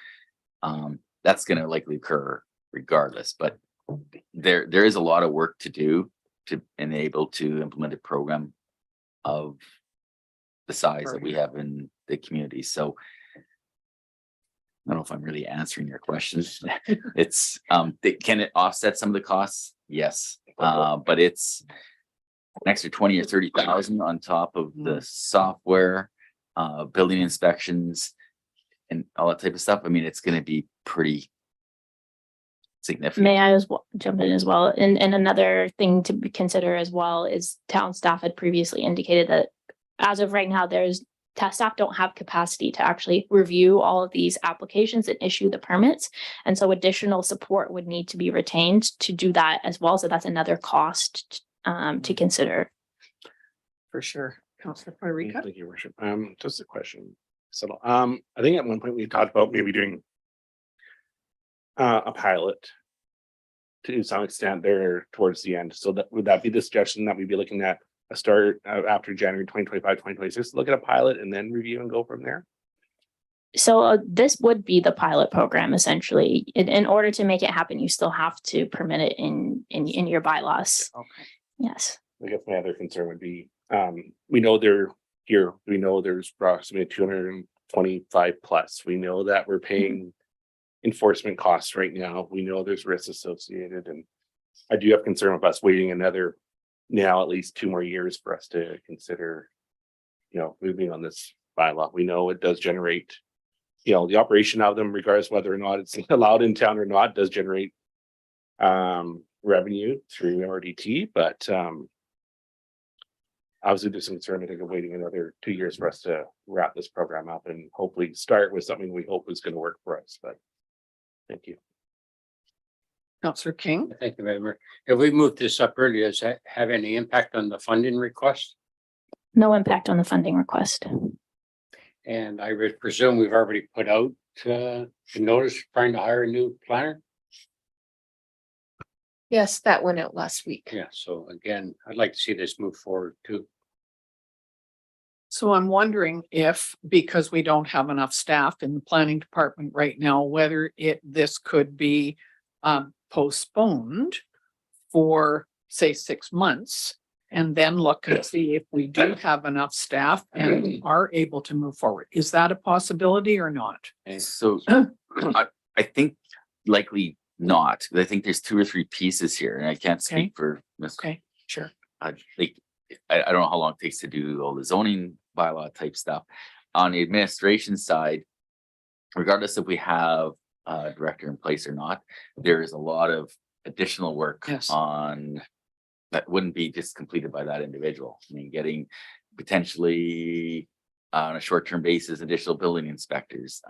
E: that's going to likely occur regardless, but there is a lot of work to do to enable to implement a program of the size that we have in the community. So I don't know if I'm really answering your question. It's can it offset some of the costs? Yes. But it's an extra 20 or 30,000 on top of the software, building inspections and all that type of stuff. I mean, it's going to be pretty significant.
I: May I as well jump in as well? And another thing to consider as well is town staff had previously indicated that as of right now, staff don't have capacity to actually review all of these applications and issue the permits. And so additional support would need to be retained to do that as well. So that's another cost to consider.
B: For sure. Councillor Federica.
L: Thank you, Worship. Just a question. So, I think at one point we talked about maybe doing a pilot to some extent there towards the end. So that would that be the suggestion that we'd be looking at a start after January 2025, 2026, look at a pilot and then review and go from there?
I: So this would be the pilot program essentially. In order to make it happen, you still have to permit it in your bylaws.
B: Okay.
I: Yes.
L: I guess my other concern would be, we know there's approximately 225 plus. We know that we're paying enforcement costs right now. We know there's risks associated, and I do have concern with us waiting another, now at least 2 more years for us to consider, moving on this bylaw. We know it does generate, the operation of them, regardless whether or not it's allowed in town or not, does generate revenue through MRDT, but obviously there's some concern, I think, of waiting another 2 years for us to wrap this program up and hopefully start with something we hope is going to work for us. But thank you.
B: Councillor King.
D: Thank you very much. If we move this up earlier, does that have any impact on the funding request?
I: No impact on the funding request.
D: And I would presume we've already put out the notice trying to hire a new planner.
F: Yes, that went out last week.
D: Yeah, so again, I'd like to see this move forward too.
B: So I'm wondering if, because we don't have enough staff in the planning department right now, whether this could be postponed for, say, 6 months, and then look and see if we do have enough staff and are able to move forward. Is that a possibility or not?
E: So I think likely not. I think there's 2 or 3 pieces here, and I can't speak for Ms.
B: Okay, sure.
E: I don't know how long it takes to do all the zoning bylaw type stuff. On the administration side, regardless if we have a director in place or not, there is a lot of additional work
B: Yes.
E: on that wouldn't be just completed by that individual. I mean, getting potentially on a short-term basis, additional building inspectors,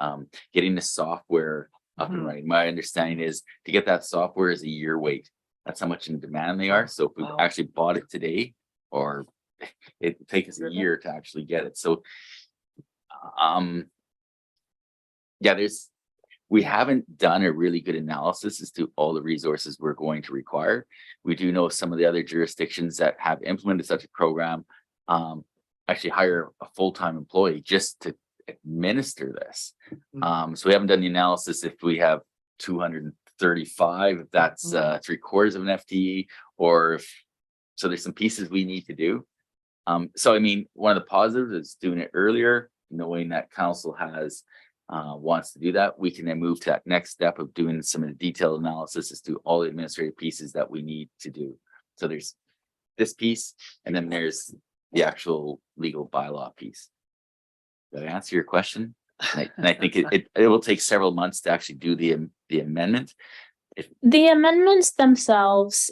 E: getting the software up and running. My understanding is to get that software is a year wait. That's how much in demand they are. So if we actually bought it today, or it takes us a year to actually get it. So we haven't done a really good analysis as to all the resources we're going to require. We do know some of the other jurisdictions that have implemented such a program actually hire a full-time employee just to administer this. So we haven't done the analysis if we have 235, if that's 3/4 of an FTE, or if, so there's some pieces we need to do. So I mean, one of the positives is doing it earlier, knowing that council has wants to do that. We can then move to that next step of doing some of the detailed analysis as to all the administrative pieces that we need to do. So there's this piece, and then there's the actual legal bylaw piece. Did I answer your question? And I think it will take several months to actually do the amendment.
I: The amendments themselves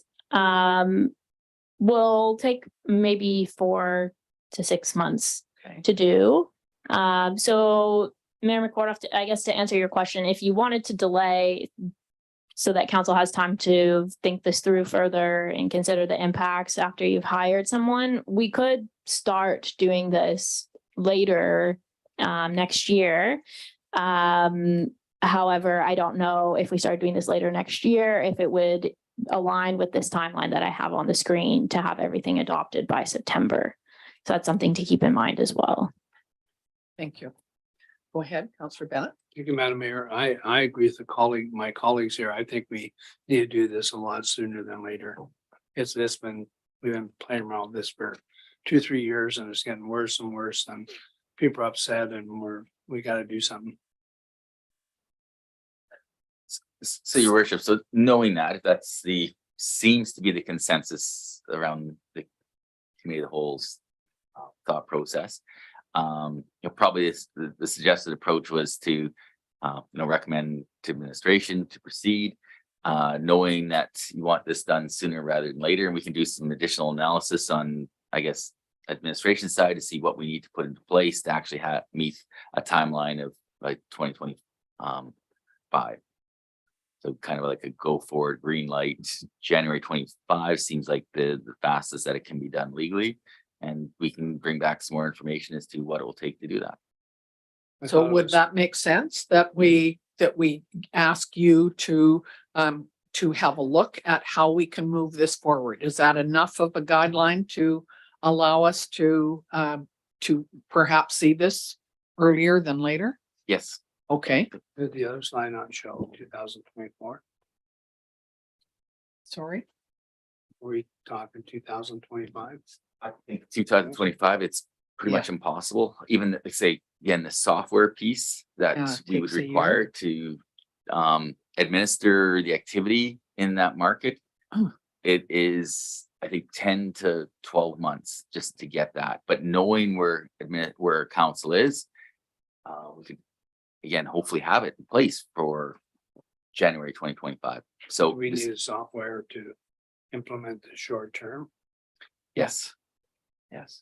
I: will take maybe 4 to 6 months
B: Okay.
I: to do. So Mayor McCorduff, I guess to answer your question, if you wanted to delay so that council has time to think this through further and consider the impacts after you've hired someone, we could start doing this later next year. However, I don't know if we start doing this later next year, if it would align with this timeline that I have on the screen to have everything adopted by September. So that's something to keep in mind as well.
B: Thank you. Go ahead, Councillor Bennett.
H: Thank you, Madam Mayor. I agree with my colleagues here. I think we need to do this a lot sooner than later. We've been playing around with this for 2-3 years, and it's getting worse and worse, and people are upset, and we gotta do something.
E: So your worship, so knowing that, if that's seems to be the consensus around the committee of the whole's thought process. Probably the suggested approach was to recommend to administration to proceed, knowing that you want this done sooner rather than later, and we can do some additional analysis on, I guess, administration side to see what we need to put into place to actually meet a timeline of like 2025. So kind of like a go forward green light. January 25 seems like the fastest that it can be done legally. And we can bring back some more information as to what it will take to do that.
B: So would that make sense that we ask you to have a look at how we can move this forward? Is that enough of a guideline to allow us to perhaps see this earlier than later?
E: Yes.
B: Okay,
H: Did the other slide not show 2024?
B: sorry.
H: Were we talking 2025?
E: I think 2025, it's pretty much impossible. Even like say, again, the software piece that
B: Yeah, it
E: we would
B: takes a year.
E: require to administer the activity in that market.
B: Oh.
E: It is, I think, 10 to 12 months just to get that. But knowing where council is, we could again hopefully have it in place for January 2025. So
H: We need software to implement the short term.
E: yes. Yes.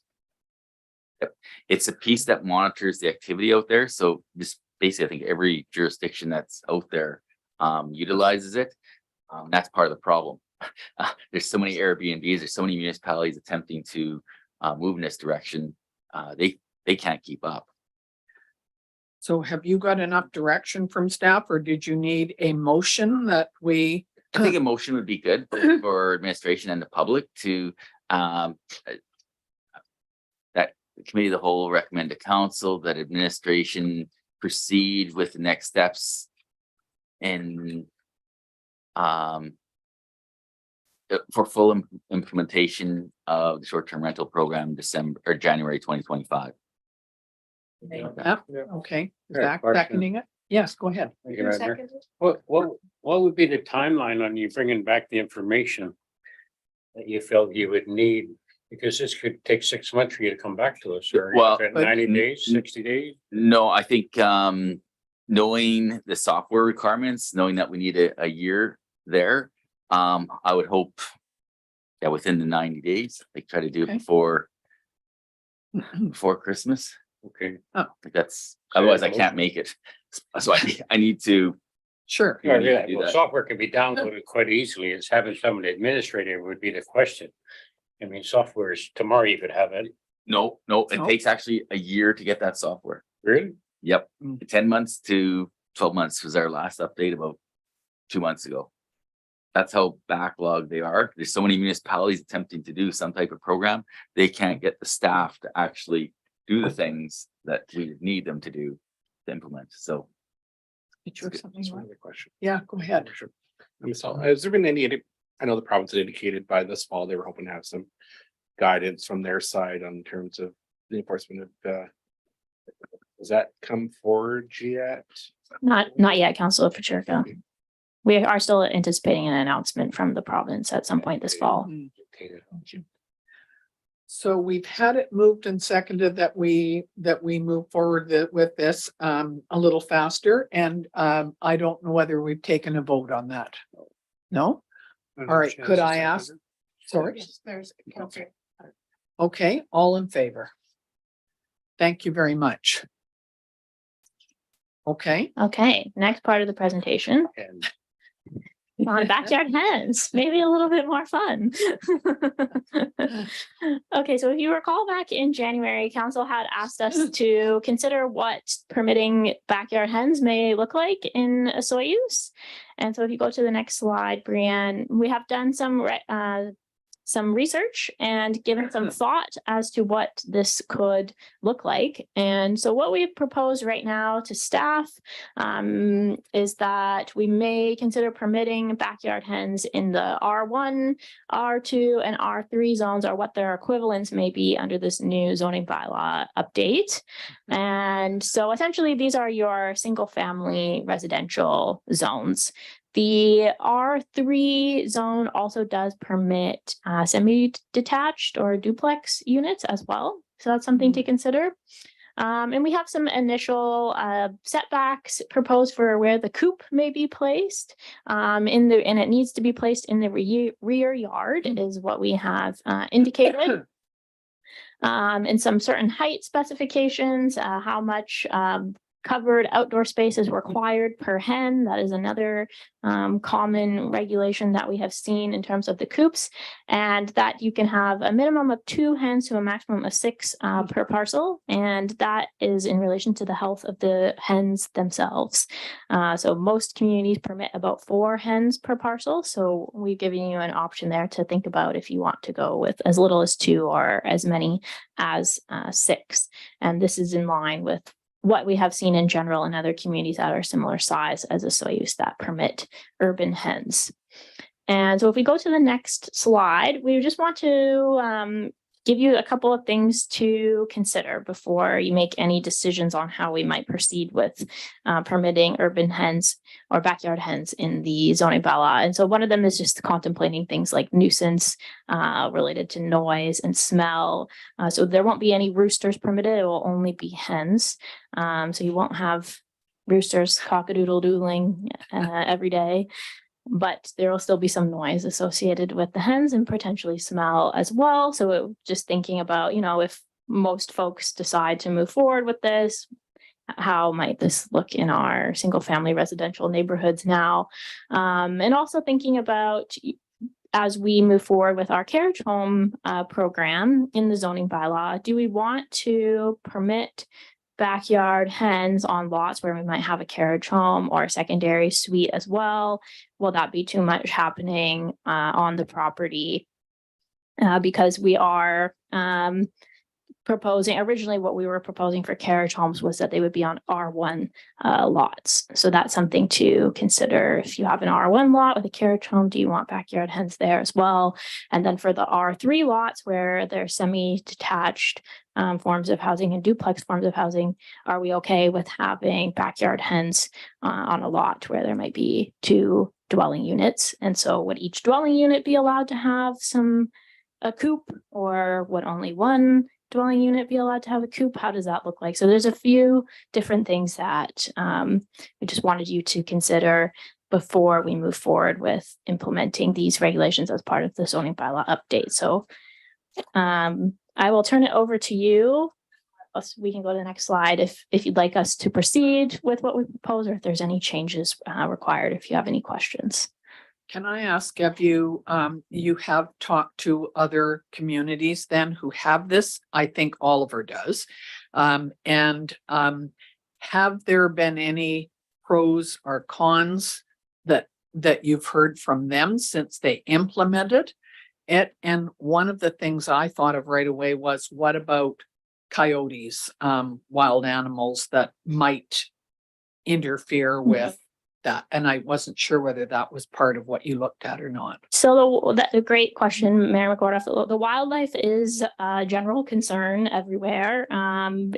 E: Yep. It's a piece that monitors the activity out there. So just basically, I think every jurisdiction that's out there utilizes it. That's part of the problem. There's so many Airbnbs, there's so many municipalities attempting to move in this direction. They can't keep up.
B: So have you got enough direction from staff, or did you need a motion that we?
E: I think a motion would be good for administration and the public to that the committee of the whole recommend to council that administration proceed with the next steps in for full implementation of the short-term rental program December or January 2025.
B: Yeah, okay, is
D: Yeah,
B: Zach
D: question.
B: seconding it? Yes, go ahead.
J: What would be the timeline on you bringing back the information that you felt you would need? Because this could take 6 months for you to come back to us, or
E: Well,
J: 90 days, 60 days?
E: No, I think knowing the software requirements, knowing that we need a year there, I would hope within the 90 days, they try to do it
B: Okay.
E: before Christmas.
J: Okay.
E: I think that's, otherwise I can't make it. So I need to.
B: Sure.
E: we need to do
J: Well,
E: that.
J: software can be downloaded quite easily. It's having someone administrative would be the question. I mean, software is tomorrow you could have it.
E: No, it
B: No.
E: takes actually a year to get that software.
J: Really?
E: Yep,
B: Mm.
E: 10 months to 12 months was our last update about 2 months ago. That's how backlogged they are. There's so many municipalities attempting to do some type of program. They can't get the staff to actually do the things that we need them to do to implement. So
B: Did you have something?
L: That's
B: Rob?
L: another question.
B: Yeah, go ahead.
L: So has there been any, I know the province had indicated by this fall, they were hoping to have some guidance from their side on terms of the enforcement of, does that come forward yet?
I: Not yet, Councilor Pacheco. We are still anticipating an announcement from the province at some point this fall.
L: Okay.
B: So we've had it moved and seconded that we move forward with this a little faster, and I don't know whether we've taken a vote on that. No? All right, could I ask? Sorry,
C: Yes, there's Councilor.
B: okay, all in favor? Thank you very much. Okay,
I: Okay, next part of the presentation
L: And
I: on backyard hens, maybe a little bit more fun. Okay, so if you recall back in January, council had asked us to consider what permitting backyard hens may look like in a soy use. And so if you go to the next slide, Brianne, we have done some research and given some thought as to what this could look like. And so what we've proposed right now to staff is that we may consider permitting backyard hens in the R1, R2, and R3 zones, or what their equivalents may be under this new zoning bylaw update. And so essentially these are your single family residential zones. The R3 zone also does permit semi-detached or duplex units as well. So that's something to consider. And we have some initial setbacks proposed for where the coop may be placed and it needs to be placed in the rear yard is what we have indicated. And some certain height specifications, how much covered outdoor space is required per hen. That is another common regulation that we have seen in terms of the coops, and that you can have a minimum of 2 hens to a maximum of 6 per parcel. And that is in relation to the health of the hens themselves. So most communities permit about 4 hens per parcel. So we've given you an option there to think about if you want to go with as little as 2 or as many as 6. And this is in line with what we have seen in general in other communities that are similar size as a soy use that permit urban hens. And so if we go to the next slide, we just want to give you a couple of things to consider before you make any decisions on how we might proceed with permitting urban hens or backyard hens in the zoning bylaw. And so one of them is just contemplating things like nuisance related to noise and smell. So there won't be any roosters permitted. It will only be hens. So you won't have roosters cock-a-doodle-doodling every day. But there will still be some noise associated with the hens and potentially smell as well. So just thinking about, if most folks decide to move forward with this, how might this look in our single family residential neighborhoods now? And also thinking about, as we move forward with our carriage home program in the zoning bylaw, do we want to permit backyard hens on lots where we might have a carriage home or a secondary suite as well? Will that be too much happening on the property? Because we are originally what we were proposing for carriage homes was that they would be on R1 lots. So that's something to consider. If you have an R1 lot with a carriage home, do you want backyard hens there as well? And then for the R3 lots where they're semi-detached forms of housing and duplex forms of housing, are we okay with having backyard hens on a lot where there might be 2 dwelling units? And so would each dwelling unit be allowed to have a coop, or would only one dwelling unit be allowed to have a coop? How does that look like? So there's a few different things that we just wanted you to consider before we move forward with implementing these regulations as part of the zoning bylaw update. So I will turn it over to you. We can go to the next slide if you'd like us to proceed with what we propose, or if there's any changes required, if you have any questions.
B: can I ask, have you have talked to other communities then who have this? I think Oliver does. And have there been any pros or cons that you've heard from them since they implemented it? And one of the things I thought of right away was, what about coyotes, wild animals that might interfere with that, and I wasn't sure whether that was part of what you looked at or not.
I: So that's a great question, Mayor McGuire. The wildlife is a general concern everywhere.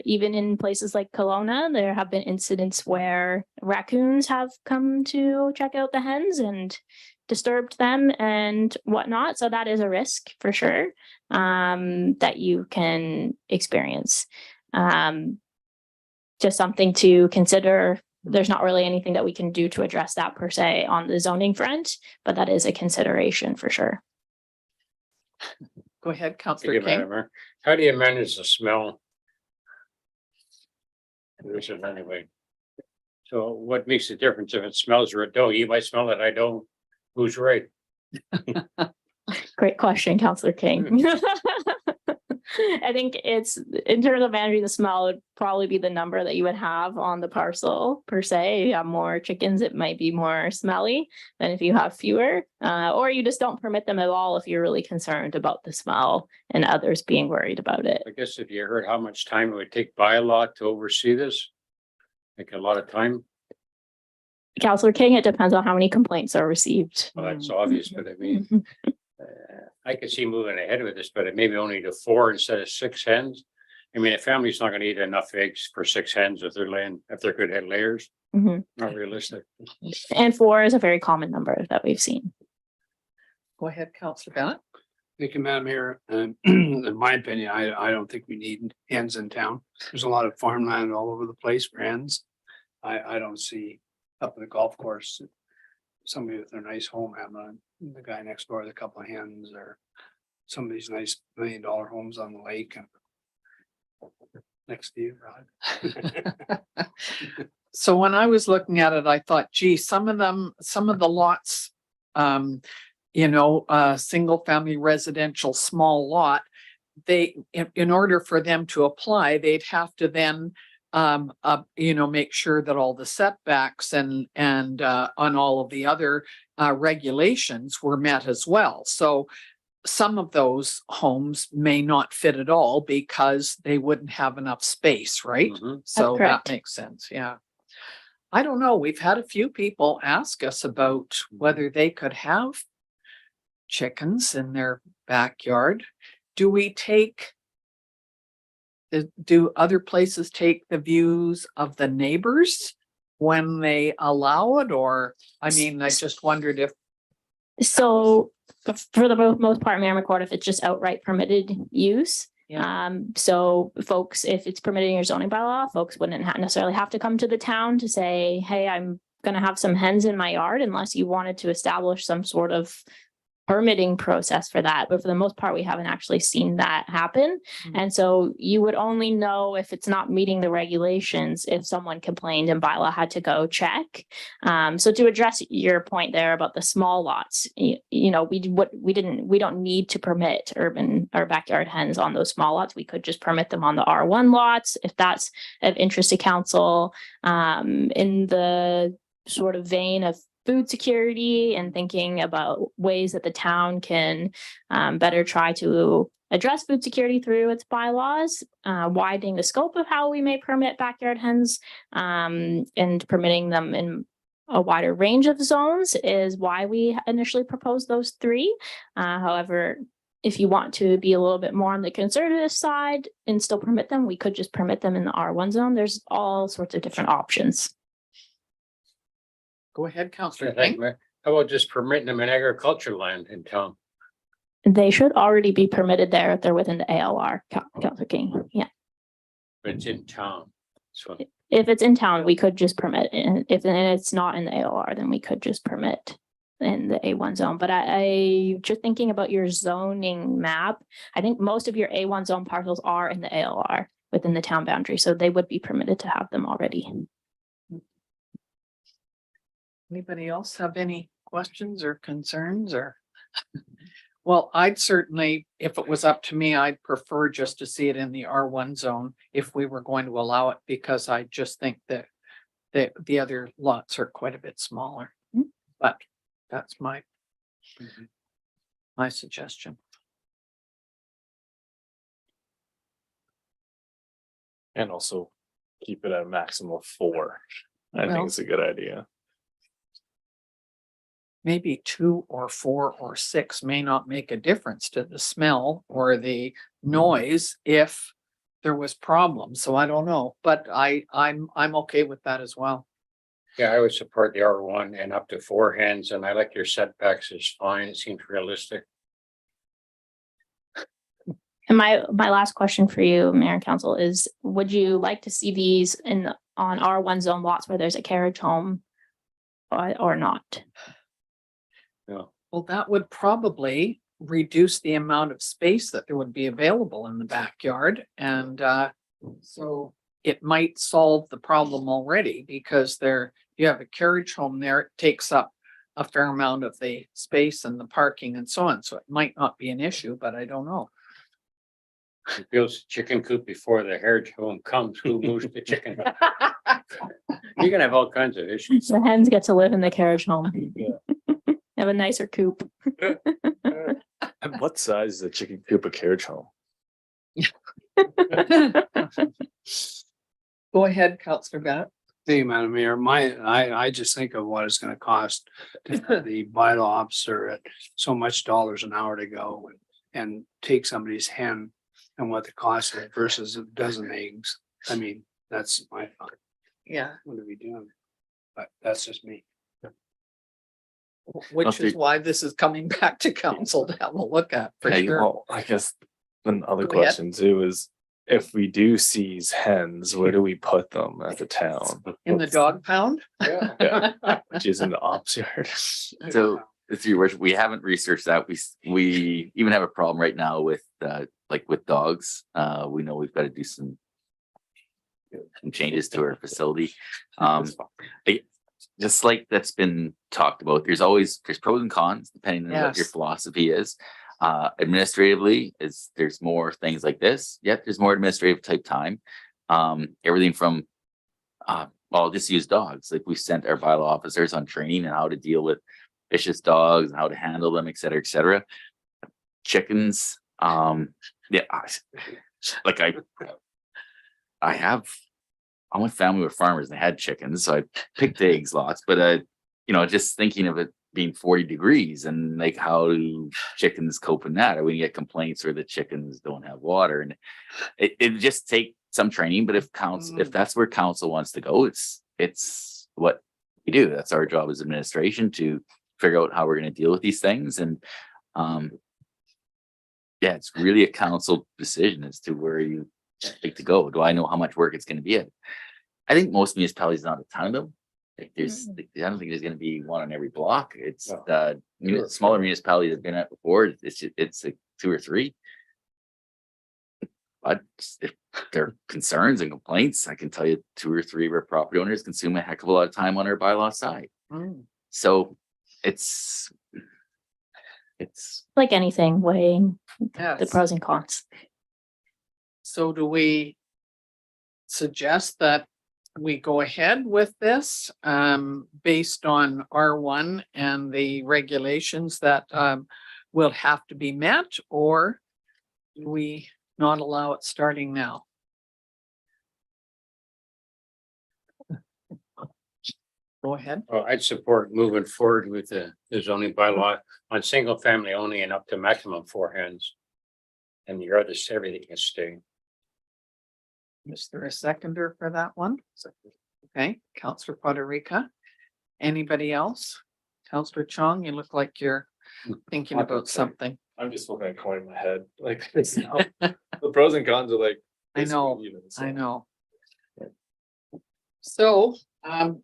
I: Even in places like Kelowna, there have been incidents where raccoons have come to check out the hens and disturbed them and whatnot. So that is a risk for sure, that you can experience. Just something to consider. There's not really anything that we can do to address that per se on the zoning front, but that is a consideration for sure.
B: Go ahead,
D: Thank
B: Councillor
D: you,
B: King.
D: Madam Mayor. How do you manage the smell? There's it anyway. So what makes the difference if it smells or it don't? You might smell it, I don't. Who's right?
I: Great question, Councillor King. I think it's, in terms of managing the smell, would probably be the number that you would have on the parcel per se. If you have more chickens, it might be more smelly than if you have fewer, or you just don't permit them at all if you're really concerned about the smell and others being worried about it.
D: I guess if you heard how much time it would take by law to oversee this. Like a lot of time,
I: Councillor King, it depends on how many complaints are received.
D: well, that's obvious, but I mean. I could see moving ahead with this, but it maybe only to 4 instead of 6 hens. I mean, a family's not gonna eat enough eggs for 6 hens if they're good head layers,
I: Mhm.
D: not realistic.
I: And 4 is a very common number that we've seen.
B: Go ahead, Councillor Bennett.
H: Thank you, Madam Mayor. In my opinion, I don't think we need hens in town. There's a lot of farmland all over the place for hens. I don't see up at the golf course, somebody with a nice home having the guy next door with a couple of hens, or some of these nice $1 million homes on the lake and next to you, Rod.
B: So when I was looking at it, I thought, gee, some of the lots, single family residential small lot, in order for them to apply, they'd have to then make sure that all the setbacks and on all of the other regulations were met as well. So some of those homes may not fit at all because they wouldn't have enough space, right?
D: Mhm.
B: So that
I: correct.
B: makes sense, yeah. I don't know, we've had a few people ask us about whether they could have chickens in their backyard. Do other places take the views of the neighbors when they allow it? Or, I mean, I just wondered if,
I: So for the most part, Mayor McCord, if it's just outright permitted use.
B: Yeah.
I: So folks, if it's permitted in your zoning bylaw, folks wouldn't necessarily have to come to the town to say, hey, I'm gonna have some hens in my yard, unless you wanted to establish some sort of permitting process for that. But for the most part, we haven't actually seen that happen.
B: Mm.
I: And so you would only know if it's not meeting the regulations if someone complained and bylaw had to go check. So to address your point there about the small lots, we don't need to permit urban or backyard hens on those small lots. We could just permit them on the R1 lots if that's of interest to council. In the sort of vein of food security and thinking about ways that the town can better try to address food security through its bylaws, widening the scope of how we may permit backyard hens, and permitting them in a wider range of zones is why we initially proposed those 3. However, if you want to be a little bit more on the conservative side and still permit them, we could just permit them in the R1 zone. There's all sorts of different options.
B: go ahead, Councillor
D: Thank
B: King.
D: you. How about just permitting them in agriculture land in town?
I: They should already be permitted there if they're within the ALR, Councillor King. Yeah.
D: But it's in town, so.
I: If it's in town, we could just permit, and if it's not in the ALR, then we could just permit in the A1 zone. But I just thinking about your zoning map, I think most of your A1 zone parcels are in the ALR within the town boundary, so they would be permitted to have them already.
B: Anybody else have any questions or concerns or? Well, I'd certainly, if it was up to me, I'd prefer just to see it in the R1 zone if we were going to allow it, because I just think that the other lots are quite a bit smaller. But that's my suggestion.
K: And also keep it at a maximum of 4. I think
B: Well-
K: it's a good idea.
B: maybe 2 or 4 or 6 may not make a difference to the smell or the noise if there was problems. So I don't know, but I'm okay with that as well.
D: Yeah, I would support the R1 and up to 4 hens, and I like your setbacks is fine. It seems realistic.
I: And my last question for you, Mayor and Council, is would you like to see these on R1 zone lots where there's a carriage home or not?
D: No,
B: Well, that would probably reduce the amount of space that there would be available in the backyard. And so it might solve the problem already because you have a carriage home there, it takes up a fair amount of the space and the parking and so on. So it might not be an issue, but I don't know.
D: it builds a chicken coop before the heritage home comes. Who moves the chicken? You're gonna have all kinds of issues.
I: The hens get to live in the carriage home. Have a nicer coop.
K: And what size is a chicken coop, a carriage home?
B: Go ahead, Councillor Bennett.
H: Thank you, Madam Mayor. I just think of what it's gonna cost to have the bylaw officer at so much dollars an hour to go and take somebody's hen and what the cost is versus a dozen eggs. I mean, that's my thought.
B: Yeah,
H: What are we doing? But that's just me.
B: which
E: Okay.
B: is why this is coming back to council to have a look at for
K: Hey,
B: sure.
K: well, I guess another
B: Go ahead.
K: question too is if we do seize hens, where do we put them as a town?
B: In the dog pound?
K: Yeah, which is in the ops yard.
E: So, through your worship, we haven't researched that. We even have a problem right now with like with dogs. We know we've got to do some changes to our facility. Just like that's been talked about, there's pros and cons depending on what your
B: Yes.
E: philosophy is. Administratively there's more things like this, yet there's more administrative type time. Everything from well, I'll just use dogs. Like we sent our bylaw officers on training and how to deal with vicious dogs and how to handle them, et cetera, et cetera. Chickens, yeah, like I'm with family with farmers and they had chickens, so I picked eggs lots, but just thinking of it being 40 degrees and like how do chickens cope in that? Are we gonna get complaints where the chickens don't have water? And it just take some training, but if that's where council wants to go, it's what we do. That's our job as administration to figure out how we're gonna deal with these things. And yeah, it's really a council decision as to where you like to go. Do I know how much work it's gonna be? I think most municipalities, not a ton of them. Like I don't think there's gonna be one on every block. It's smaller municipalities have been at before. It's like 2 or 3. But if there are concerns and complaints, I can tell you 2 or 3 of our property owners consume a heck of a lot of time on our bylaw side. So it's
I: Like anything, weighing the
B: Yes.
I: pros and cons.
B: So do we suggest that we go ahead with this based on R1 and the regulations that will have to be met, or do we not allow it starting now? Go ahead.
D: Well, I'd support moving forward with the zoning bylaw on single family only and up to maximum 4 hens. And your others, everything can stay.
B: Is there a seconder for that one? Okay, Counselor Poderica. Anybody else? Counselor Chong, you look like you're thinking about something.
K: I'm just flipping a coin in my head. Like the pros and cons are like.
B: I know,
K: basically even, so.
B: I know. So,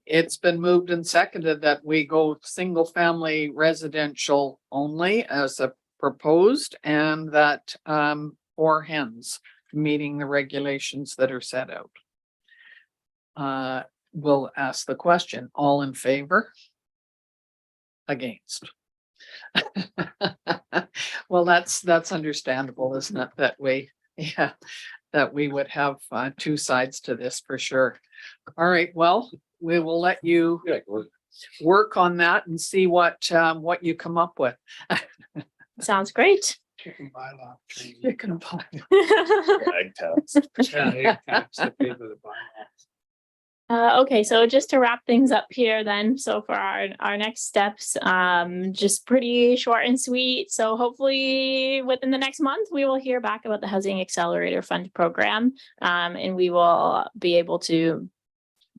B: it's been moved and seconded that we go single family residential only as a proposed and that 4 hens meeting the regulations that are set out. We'll ask the question, all in favor? Against? Well, that's understandable, isn't it? That we would have 2 sides to this for sure. All right, well, we will let you work on that and see what you come up with.
I: Sounds great.
H: Chicken bylaw training.
B: Chicken pie.
K: Egg tax.
H: Yeah, egg tax to pay for the bylaw.
I: Okay, so just to wrap things up here then, so for our next steps, just pretty short and sweet. So hopefully within the next month, we will hear back about the Housing Accelerator Fund program. And we will be able to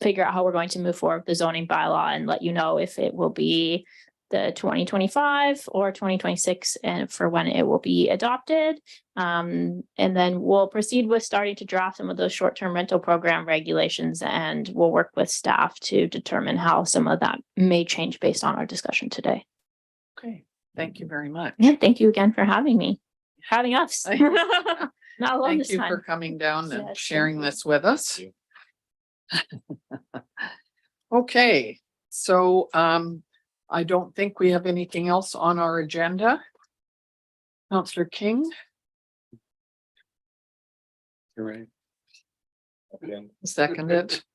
I: figure out how we're going to move forward with the zoning bylaw and let you know if it will be the 2025 or 2026 and for when it will be adopted. And then we'll proceed with starting to draft some of those short-term rental program regulations, and we'll work with staff to determine how some of that may change based on our discussion today.
B: Okay, thank you very much.
I: Yeah, thank you again for having us. Not alone
B: Thank
I: this
B: you for
I: time.
B: coming down and
I: Yes,
B: sharing
I: thank you.
B: this with us. Okay, so I don't think we have anything else on our agenda. Counselor King,
D: You're right.
B: seconded.